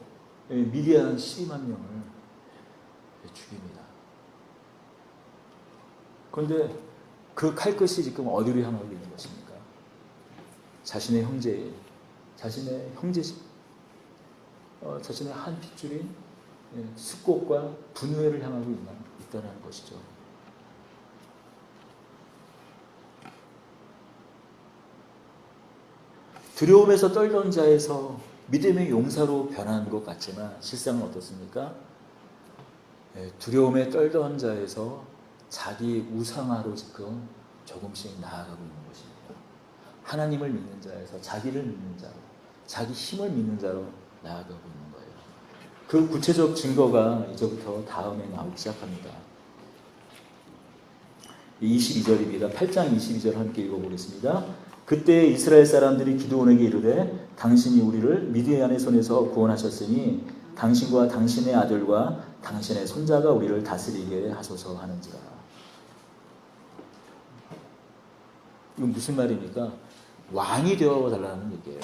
미디안 12만 명을 죽입니다. 그런데 그 칼끝이 지금 어디로 향하고 있는 것입니까? 자신의 형제의, 자신의 한 핏줄인 숙곡과 분우회를 향하고 있다는 것이죠. 두려움에서 떨던 자에서 믿음의 용사로 변한 것 같지만 실상은 어떻습니까? 두려움에 떨던 자에서 자기 우상화로 지금 조금씩 나아가고 있는 것입니다. 하나님을 믿는 자에서 자기를 믿는 자로, 자기 힘을 믿는 자로 나아가고 있는 거예요. 그 구체적 증거가 이제부터 다음에 나오기 시작합니다. 22절입니다. 8장 22절 함께 읽어보겠습니다. 그때 이스라엘 사람들이 기드온에게 이르되 당신이 우리를 미디안의 손에서 구원하셨으니 당신과 당신의 아들과 당신의 손자가 우리를 다스리게 하소서 하는지라. 이건 무슨 말입니까? 왕이 되어달라는 얘기예요.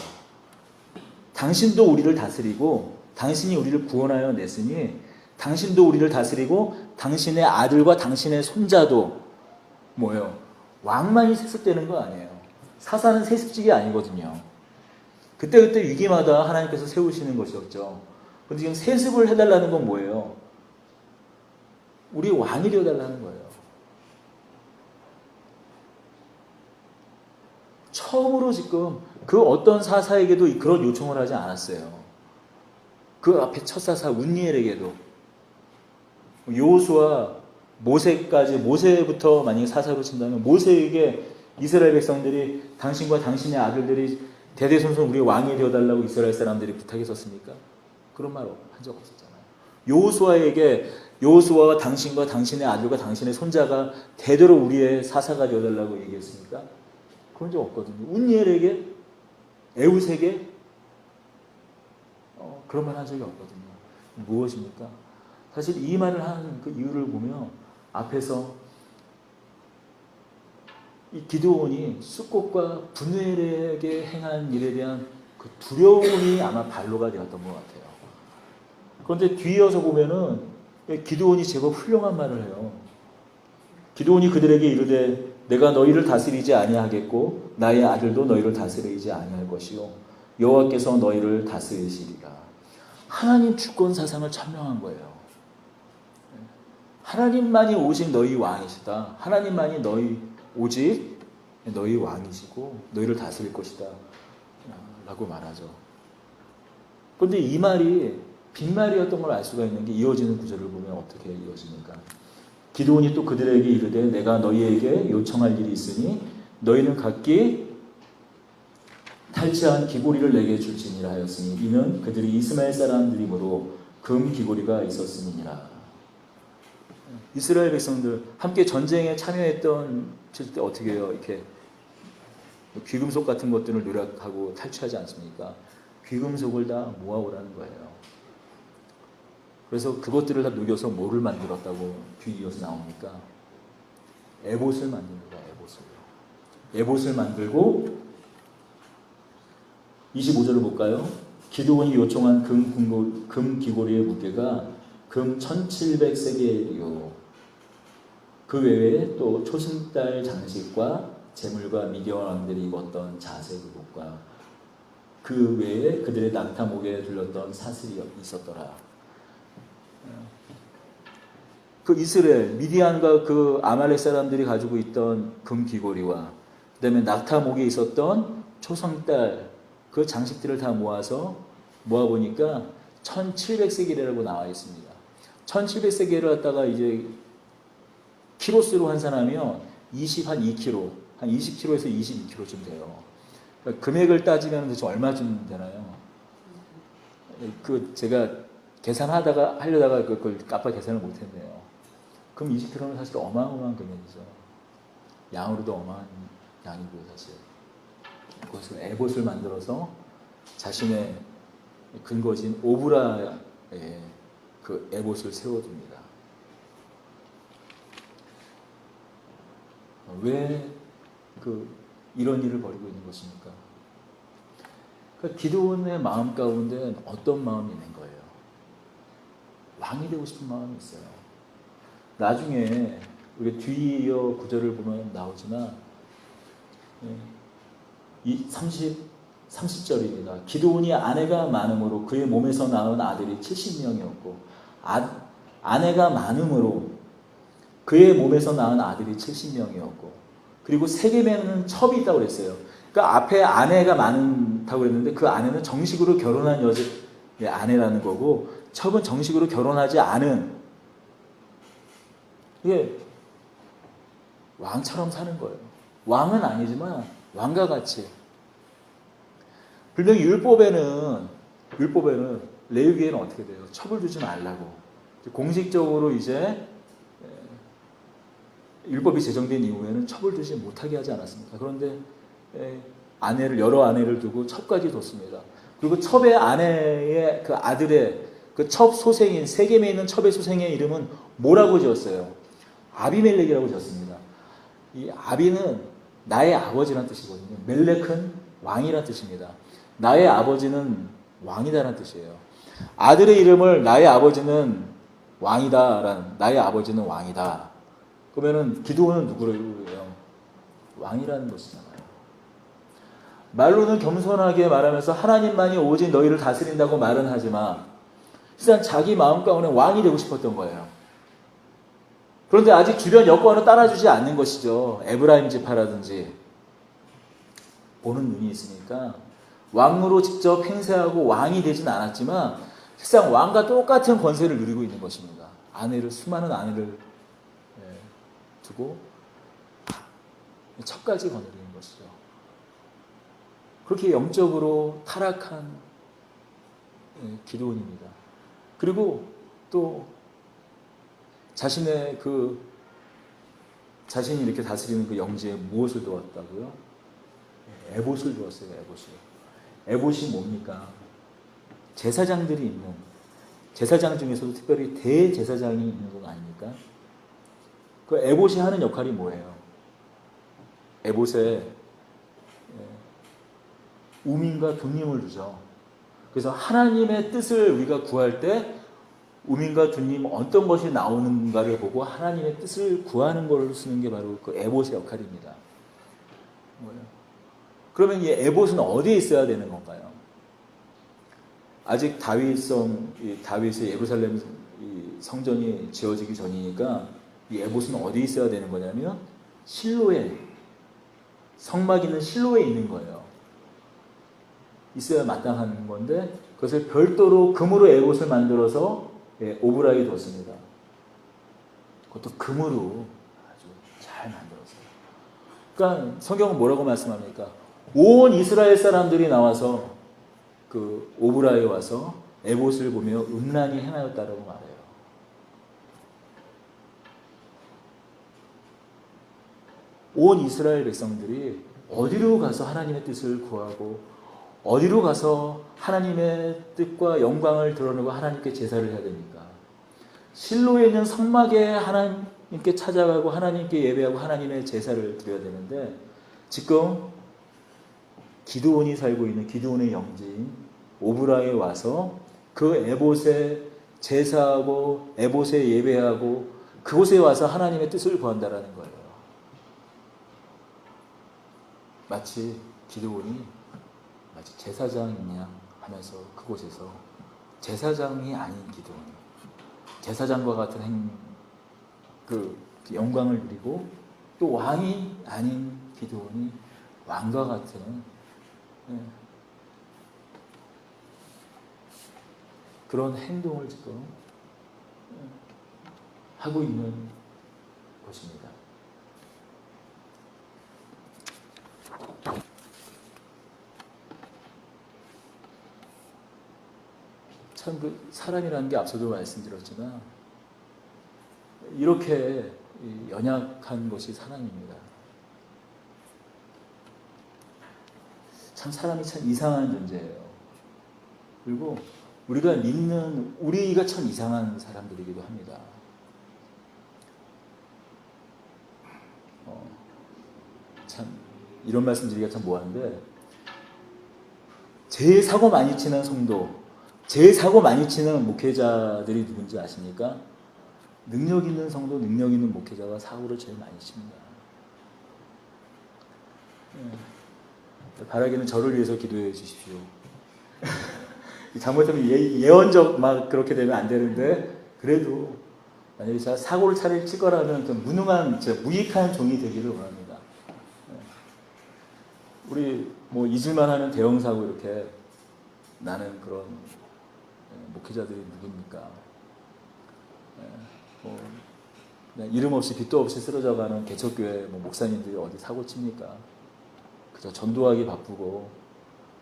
당신도 우리를 다스리고 당신이 우리를 구원하여 냈으니 당신도 우리를 다스리고 당신의 아들과 당신의 손자도 뭐예요? 왕만이 세습되는 거 아니에요. 사사는 세습직이 아니거든요. 그때그때 위기마다 하나님께서 세우시는 것이었죠. 그런데 지금 세습을 해달라는 건 뭐예요? 우리 왕이 되어달라는 거예요. 처음으로 지금 그 어떤 사사에게도 그런 요청을 하지 않았어요. 그 앞에 첫 사사 운니엘에게도 여호수아 모세까지 모세부터 만약에 사사로 친다면 모세에게 이스라엘 백성들이 당신과 당신의 아들들이 대대손손 우리 왕이 되어달라고 이스라엘 사람들이 부탁했었습니까? 그런 말 한 적 없었잖아요. 여호수아에게 여호수아와 당신과 당신의 아들과 당신의 손자가 대대로 우리의 사사가 되어달라고 얘기했습니까? 그런 적 없거든요. 운니엘에게 에웃에게 그런 말 한 적이 없거든요. 무엇입니까? 사실 이 말을 한 그 이유를 보면 앞에서 이 기드온이 숫꽃과 분웰에게 행한 일에 대한 그 두려움이 아마 발로가 되었던 것 같아요. 그런데 뒤이어서 보면은 기드온이 제법 훌륭한 말을 해요. 기드온이 그들에게 이르되 내가 너희를 다스리지 아니하겠고 나의 아들도 너희를 다스리지 아니할 것이요 여호와께서 너희를 다스리시리라. 하나님 주권 사상을 천명한 거예요. 하나님만이 오직 너희 왕이시다. 하나님만이 오직 너희 왕이시고 너희를 다스릴 것이다 라고 말하죠. 그런데 이 말이 빈말이었던 걸 알 수가 있는 게 이어지는 구절을 보면 어떻게 이어집니까? 기드온이 또 그들에게 이르되 내가 너희에게 요청할 일이 있으니 너희는 각기 탈취한 기고리를 내게 줄지니라 하였으니 이는 그들이 이스마엘 사람들이므로 금 기고리가 있었음이니라. 이스라엘 백성들 함께 전쟁에 참여했던 때 어떻게 해요? 이렇게 귀금속 같은 것들을 노력하고 탈취하지 않습니까? 귀금속을 다 모아오라는 거예요. 그래서 그것들을 다 녹여서 뭐를 만들었다고 뒤이어서 나옵니까? 에봇을 만듭니다. 에봇을 만들고 25절을 볼까요? 기드온이 요청한 금 기고리의 무게가 금 1700세겔이요. 그 외에 또 초승달 장식과 제물과 미디안 왕들이 입었던 자색 의복과 그 외에 그들의 낙타목에 둘렀던 사슬이 있었더라. 그 이스라엘, 미디안과 그 아말렉 사람들이 가지고 있던 금 귀고리와 그 다음에 낙타목에 있었던 초승달 그 장식들을 다 모아보니까 1700세겔이라고 나와 있습니다. 1700세겔을 갖다가 이제 키로수로 환산하면 한 2kg, 한 20kg에서 22kg쯤 돼요. 그러니까 금액을 따지면 도대체 얼마쯤 되나요? 제가 하려다가 그걸 깜빡 계산을 못했네요. 그럼 20kg는 사실 어마어마한 금액이죠. 양으로도 어마한 양이고요, 사실. 그것을 에봇을 만들어서 자신의 근거진 오브라에 그 에봇을 세워둡니다. 왜 이런 일을 벌이고 있는 것입니까? 그러니까 기드온의 마음 가운데 어떤 마음이 있는 거예요? 왕이 되고 싶은 마음이 있어요. 나중에 우리 뒤이어 구절을 보면 나오지만 30절입니다. 기드온이 아내가 많음으로 그의 몸에서 낳은 아들이 70명이었고 아내가 많음으로 그의 몸에서 낳은 아들이 70명이었고 그리고 세겜에는 첩이 있다고 그랬어요. 그러니까 앞에 아내가 많다고 그랬는데 그 아내는 정식으로 결혼한 여자의 아내라는 거고 첩은 정식으로 결혼하지 않은 이게 왕처럼 사는 거예요. 왕은 아니지만 왕과 같이. 분명히 율법에는 레위기에는 어떻게 돼요? 첩을 주지 말라고. 공식적으로 이제 율법이 제정된 이후에는 첩을 주지 못하게 하지 않았습니까? 그런데 여러 아내를 두고 첩까지 뒀습니다. 그리고 첩의 아내의 그 아들의 그 첩 소생인 세겜에 있는 첩의 소생의 이름은 뭐라고 지었어요? 아비멜렉이라고 지었습니다. 이 아비는 나의 아버지란 뜻이거든요. 멜렉은 왕이란 뜻입니다. 나의 아버지는 왕이다라는 뜻이에요. 아들의 이름을 나의 아버지는 왕이다라는 나의 아버지는 왕이다. 그러면은 기드온은 누구를 해요? 왕이라는 것이잖아요. 말로는 겸손하게 말하면서 하나님만이 오직 너희를 다스린다고 말은 하지만 실際자기 마음 가운데 왕이 되고 싶었던 거예요. 그런데 아직 주변 여건을 따라주지 않는 것이죠. 에브라임 지파라든지 보는 눈이 있으니까 왕으로 직접 행세하고 왕이 되진 않았지만 세상 왕과 똑같은 권세를 누리고 있는 것입니다. 수많은 아내를 두고 첩까지 거느리는 것이죠. 그렇게 영적으로 타락한 기드온입니다. 그리고 또 자신이 이렇게 다스리는 그 영지에 무엇을 두었다고요? 에봇을 두었어요. 에봇이 뭡니까? 제사장들이 있는, 제사장 중에서도 특별히 대제사장이 있는 건 아닙니까? 그 에봇이 하는 역할이 뭐예요? 에봇에 우민과 둠님을 두죠. 그래서 하나님의 뜻을 우리가 구할 때 우민과 둠님 어떤 것이 나오는가를 보고 하나님의 뜻을 구하는 걸로 쓰는 게 바로 그 에봇의 역할입니다. 뭐예요? 그러면 이 에봇은 어디에 있어야 되는 건가요? 아직 다윗의 예루살렘 성전이 지어지기 전이니까 이 에봇은 어디에 있어야 되는 거냐면 실로에, 성막 있는 실로에 있는 거예요. 있어야 마땅한 건데 그것을 별도로 금으로 에봇을 만들어서 오브라에 뒀습니다. 그것도 금으로 아주 잘 만들었어요. 그러니까 성경은 뭐라고 말씀합니까? 온 이스라엘 사람들이 나와서 그 오브라에 와서 에봇을 보며 음란히 행하였다라고 말해요. 온 이스라엘 백성들이 어디로 가서 하나님의 뜻을 구하고 어디로 가서 하나님의 뜻과 영광을 드러내고 하나님께 제사를 해야 됩니까? 실로에 있는 성막에 하나님께 찾아가고 하나님께 예배하고 하나님의 제사를 드려야 되는데 지금 기드온이 살고 있는 기드온의 영지인 오브라에 와서 그 에봇에 제사하고 에봇에 예배하고 그곳에 와서 하나님의 뜻을 구한다라는 거예요. 마치 기드온이 마치 제사장이냐 하면서 그곳에서 제사장이 아닌 기드온, 제사장과 같은 그 영광을 누리고 또 왕이 아닌 기드온이 왕과 같은 그런 행동을 지금 하고 있는 것입니다. 참 그 사람이라는 게 앞서도 말씀드렸지만 이렇게 연약한 것이 사람입니다. 참 사람이 참 이상한 존재예요. 그리고 우리가 참 이상한 사람들이기도 합니다. 참 이런 말씀 드리기가 참 뭐하는데 제일 사고 많이 치는 성도, 제일 사고 많이 치는 목회자들이 누군지 아십니까? 능력 있는 성도, 능력 있는 목회자가 사고를 제일 많이 칩니다. 바라기는 저를 위해서 기도해 주십시오. 잘못하면 예언적 막 그렇게 되면 안 되는데 그래도 만약에 제가 사고를 칠 거라면 좀 무능한, 무익한 종이 되기를 원합니다. 우리 뭐 잊을만 하는 대형 사고 이렇게 나는 그런 목회자들이 누굽니까? 그냥 이름 없이 빛도 없이 쓰러져가는 개척교회 목사님들이 어디 사고 칩니까? 그저 전도하기 바쁘고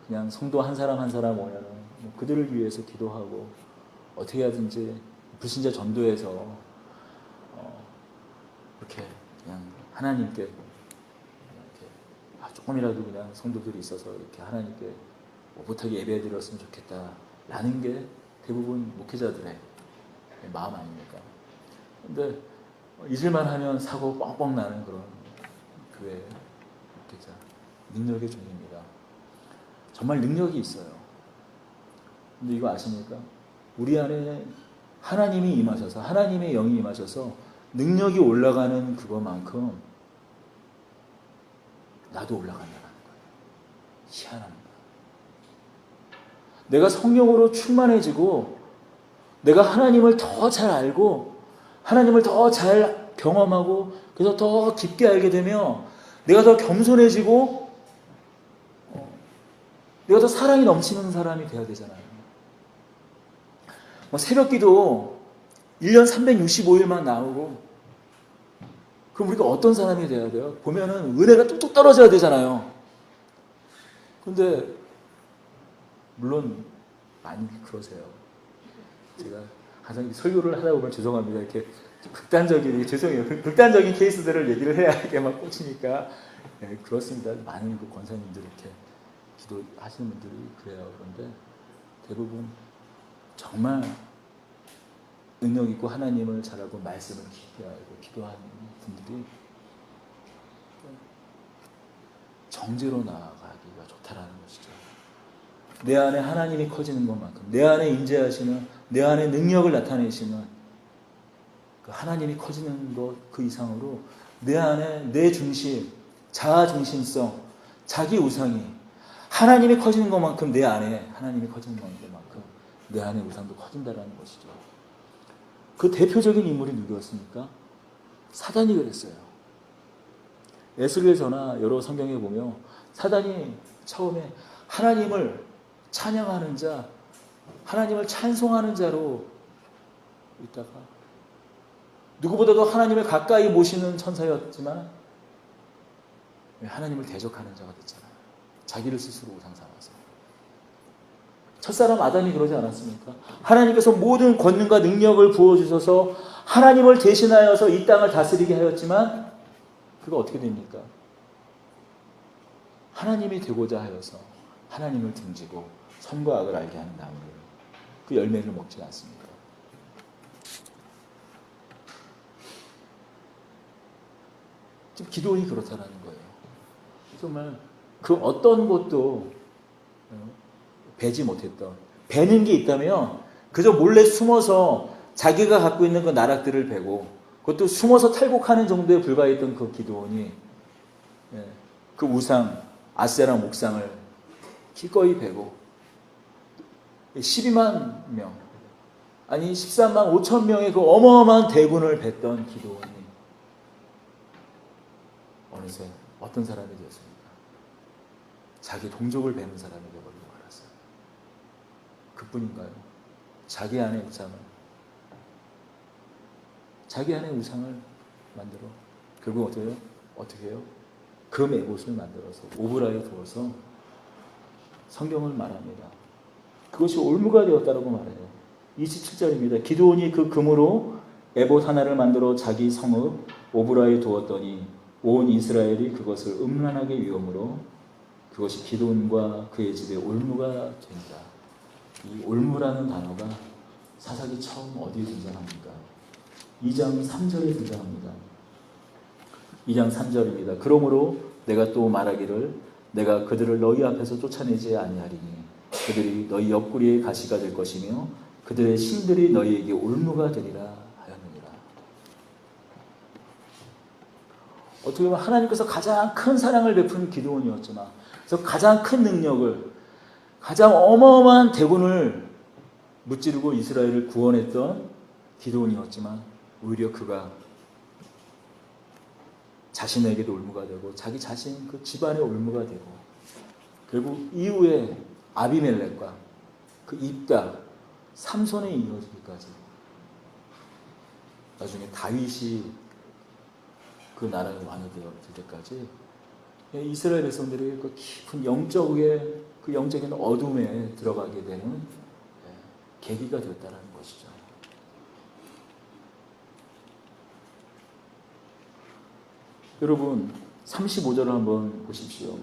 그냥 성도 한 사람 한 사람 오면은 그들을 위해서 기도하고 어떻게 하든지 불신자 전도해서 이렇게 그냥 하나님께 이렇게 조금이라도 그냥 성도들이 있어서 이렇게 하나님께 오붓하게 예배드렸으면 좋겠다라는 게 대부분 목회자들의 마음 아닙니까? 근데 잊을만 하면 사고 뻥뻥 나는 그런 교회 목회자, 능력의 종입니다. 정말 능력이 있어요. 근데 이거 아십니까? 우리 안에 하나님이 임하셔서, 하나님의 영이 임하셔서 능력이 올라가는 그것만큼 나도 올라간다는 거예요. 희한합니다. 내가 성령으로 충만해지고 내가 하나님을 더 잘 알고 하나님을 더 잘 경험하고 그래서 더 깊게 알게 되면 내가 더 겸손해지고 내가 더 사랑이 넘치는 사람이 돼야 되잖아요. 새벽 기도 1년 365일만 나오고, 그럼 우리가 어떤 사람이 돼야 돼요? 보면은 은혜가 뚝뚝 떨어져야 되잖아요. 근데 물론 많이 그러세요. 제가 항상 설교를 하다 보면 죄송합니다. 이렇게 죄송해요. 극단적인 케이스들을 얘기를 해야 이렇게 막 꽂히니까. 네, 그렇습니다. 많은 그 권사님들 이렇게 기도하시는 분들이 그래요. 그런데 대부분 정말 능력 있고 하나님을 잘 알고 말씀을 깊이 알고 기도하는 분들이 정죄로 나아가기가 좋다라는 것이죠. 내 안에 하나님이 커지는 것만큼, 내 안에 임재하시는, 내 안에 능력을 나타내시는 그 하나님이 커지는 것 그 이상으로 내 안에 내 중심, 자아 중심성, 자기 우상이 하나님이 커지는 것만큼 내 안에 하나님이 커지는 것만큼 내 안에 우상도 커진다라는 것이죠. 그 대표적인 인물이 누구였습니까? 사단이 그랬어요. 에스겔서나 여러 성경에 보면 사단이 처음에 하나님을 찬양하는 자, 하나님을 찬송하는 자로 있다가 누구보다도 하나님을 가까이 모시는 천사였지만 하나님을 대적하는 자가 됐잖아요. 자기를 스스로 우상 삼아서. 첫사람 아담이 그러지 않았습니까? 하나님께서 모든 권능과 능력을 부어주셔서 하나님을 대신하여서 이 땅을 다스리게 하였지만 그가 어떻게 됩니까? 하나님이 되고자 하여서 하나님을 등지고 선과 악을 알게 하는 나무를 그 열매를 먹지 않습니까? 지금 기도원이 그렇다라는 거예요. 정말 그 어떤 것도 배지 못했던, 배는 게 있다면 그저 몰래 숨어서 자기가 갖고 있는 그 나락들을 베고 그것도 숨어서 탈곡하는 정도에 불과했던 그 기도원이 그 우상 아세라 목상을 기꺼이 베고 12만 명 아니 13만 5천 명의 그 어마어마한 대군을 뱄던 기도원이 어느새 어떤 사람이 되었습니까? 자기 동족을 베는 사람이 되어버리고 말았어요. 그뿐인가요? 자기 안에 우상을 만들어 결국 어떻게 해요? 금 에봇을 만들어서 오브라에 두어서 성경을 말합니다. 그것이 올무가 되었다라고 말해요. 27절입니다. 기드온이 그 금으로 에봇 하나를 만들어 자기 성읍 오브라에 두었더니 온 이스라엘이 그것을 음란하게 위험으로 그것이 기드온과 그의 집에 올무가 된다. 이 올무라는 단어가 사사기 처음 어디에 등장합니까? 2장 3절에 등장합니다. 2장 3절입니다. 그러므로 내가 또 말하기를 내가 그들을 너희 앞에서 쫓아내지 아니하리니 그들이 너희 옆구리에 가시가 될 것이며 그들의 신들이 너희에게 올무가 되리라 하였느니라. 어떻게 보면 하나님께서 가장 큰 사랑을 베푼 기드온이었지만 그래서 가장 큰 능력을 가장 어마어마한 대군을 무찌르고 이스라엘을 구원했던 기드온이었지만 오히려 그가 자신에게도 올무가 되고 자기 자신 그 집안의 올무가 되고 결국 이후에 아비멜렉과 그 입가 삼손에 이어지기까지 나중에 다윗이 그 나라의 왕이 되었을 때까지 이스라엘 백성들이 그 깊은 영적인 어둠에 들어가게 되는 계기가 되었다는 것이죠. 여러분 35절을 한번 보십시오.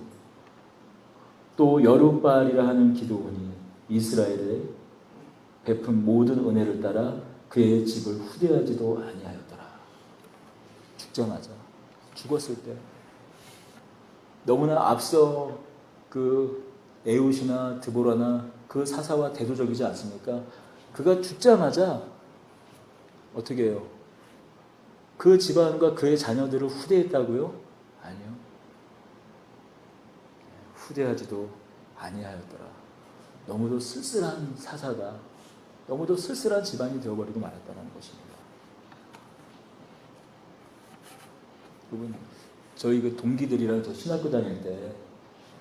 또 여룻바알이라 하는 기드온이 이스라엘에 베푼 모든 은혜를 따라 그의 집을 후대하지도 아니하였더라. 죽자마자 죽었을 때 너무나 앞서 그 에웃이나 드보라나 그 사사와 대조적이지 않습니까? 그가 죽자마자 어떻게 해요? 그 집안과 그의 자녀들을 후대했다고요? 아니요. 후대하지도 아니하였더라. 너무도 쓸쓸한 사사가 너무도 쓸쓸한 집안이 되어버리고 말았다는 것입니다. 여러분, 저희 그 동기들이랑 저 신학교 다닐 때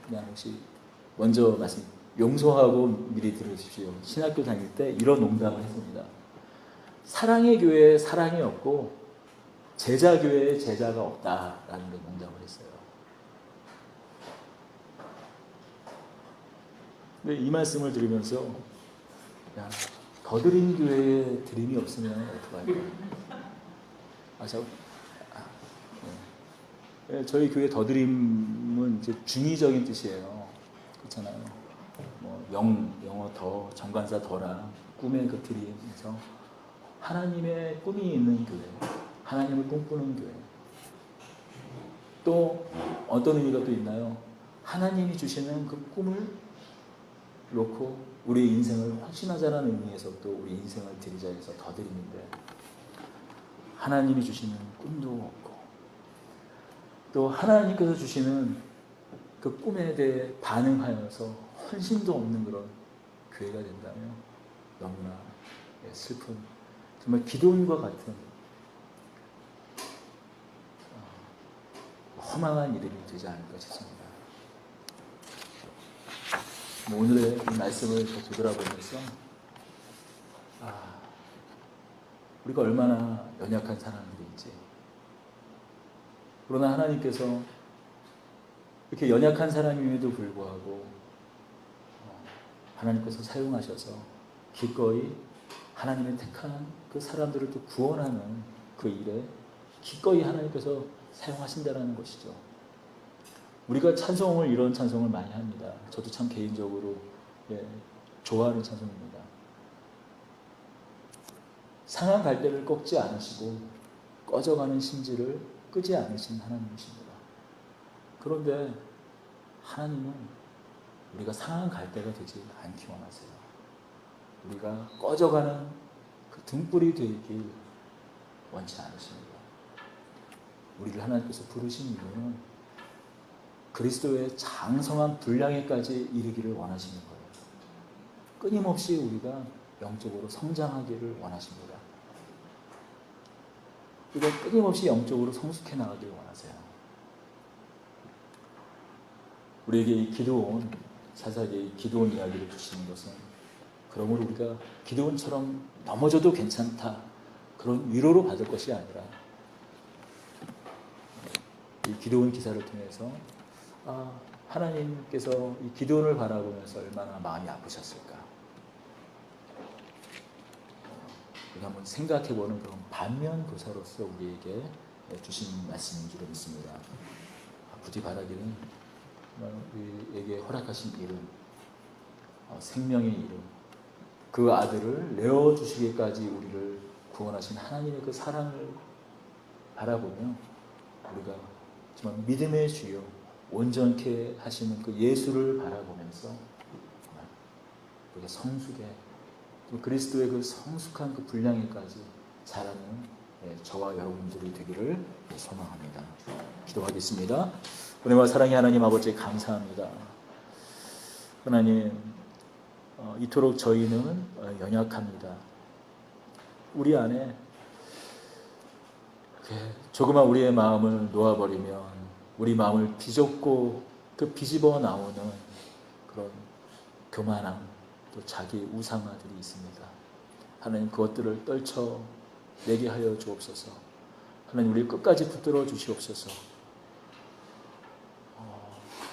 그냥 혹시 먼저 용서하고 미리 들으십시오. 신학교 다닐 때 이런 농담을 했습니다. 사랑의 교회에 사랑이 없고 제자 교회에 제자가 없다라는 농담을 했어요. 근데 이 말씀을 들으면서 야, 더드림 교회에 드림이 없으면 어떡할까? 저희 교회 더드림은 이제 중의적인 뜻이에요. 그렇잖아요. 뭐 영어 더, 정관사 더랑 꿈의 그 드림에서 하나님의 꿈이 있는 교회, 하나님을 꿈꾸는 교회. 또 어떤 의미가 또 있나요? 하나님이 주시는 그 꿈을 놓고 우리 인생을 확신하자는 의미에서 또 우리 인생을 드리자 해서 더드림인데, 하나님이 주시는 꿈도 없고 또 하나님께서 주시는 그 꿈에 대해 반응하여서 헌신도 없는 그런 교회가 된다면 너무나 슬픈, 정말 기도원과 같은 허망한 이름이 되지 않을까 싶습니다. 오늘의 이 말씀을 되돌아보면서 우리가 얼마나 연약한 사람들인지, 그러나 하나님께서 이렇게 연약한 사람임에도 불구하고 하나님께서 사용하셔서 기꺼이 하나님의 택한 그 사람들을 또 구원하는 그 일에 기꺼이 하나님께서 사용하신다는 것이죠. 우리가 찬송을, 이런 찬송을 많이 합니다. 저도 참 개인적으로 좋아하는 찬송입니다. 상한 갈대를 꺾지 않으시고 꺼져가는 심지를 끄지 않으신 하나님이십니다. 그런데 하나님은 우리가 상한 갈대가 되지 않기 원하세요. 우리가 꺼져가는 그 등불이 되길 원치 않으십니다. 우리를 하나님께서 부르신 이유는 그리스도의 장성한 분량에까지 이르기를 원하시는 거예요. 끊임없이 우리가 영적으로 성장하기를 원하십니다. 우리가 끊임없이 영적으로 성숙해 나가기를 원하세요. 우리에게 이 기도원, 사사기의 이 기도원 이야기를 주시는 것은 그러므로 우리가 기도원처럼 넘어져도 괜찮다, 그런 위로로 받을 것이 아니라 이 기도원 기사를 통해서 하나님께서 이 기도원을 바라보면서 얼마나 마음이 아프셨을까, 우리가 한번 생각해보는 그런 반면교사로서 우리에게 주신 말씀인 줄 믿습니다. 부디 바라기는 우리에게 허락하신 이름, 생명의 이름, 그 아들을 내어주시기까지 우리를 구원하신 하나님의 그 사랑을 바라보며 우리가 정말 믿음의 주요 온전케 하시는 그 예수를 바라보면서 우리가 성숙에, 그리스도의 그 성숙한 그 분량에까지 자라는 저와 여러분들이 되기를 소망합니다. 기도하겠습니다. 은혜와 사랑의 하나님 아버지, 감사합니다. 하나님, 이토록 저희는 연약합니다. 우리 안에 조그만 우리의 마음을 놓아버리면 우리 마음을 비좁고 그 비집어 나오는 그런 교만함, 또 자기 우상화들이 있습니다. 하나님, 그것들을 떨쳐내게 하여 주옵소서. 하나님, 우리 끝까지 붙들어 주시옵소서.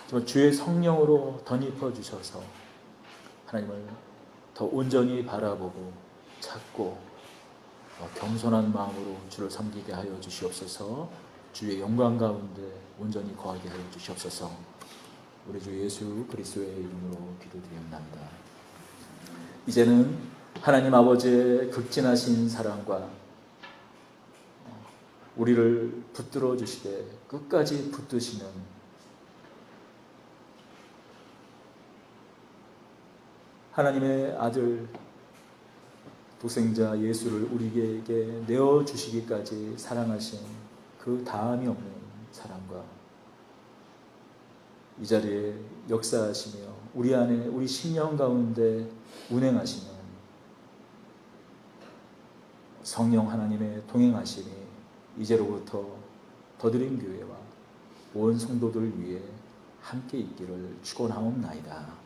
정말 주의 성령으로 덧입혀 주셔서 하나님을 더 온전히 바라보고 찾고 겸손한 마음으로 주를 섬기게 하여 주시옵소서. 주의 영광 가운데 온전히 거하게 하여 주시옵소서. 우리 주 예수 그리스도의 이름으로 기도드립니다. 이제는 하나님 아버지의 극진하신 사랑과 우리를 붙들어 주시되 끝까지 붙드시는 하나님의 아들 독생자 예수를 우리에게 내어주시기까지 사랑하신 그 다함이 없는 사랑과 이 자리에 역사하시며 우리 안에, 우리 심령 가운데 운행하시는 성령 하나님의 동행하심이 이제로부터 더드림 교회와 온 성도들 위해 함께 있기를 축원하옵나이다.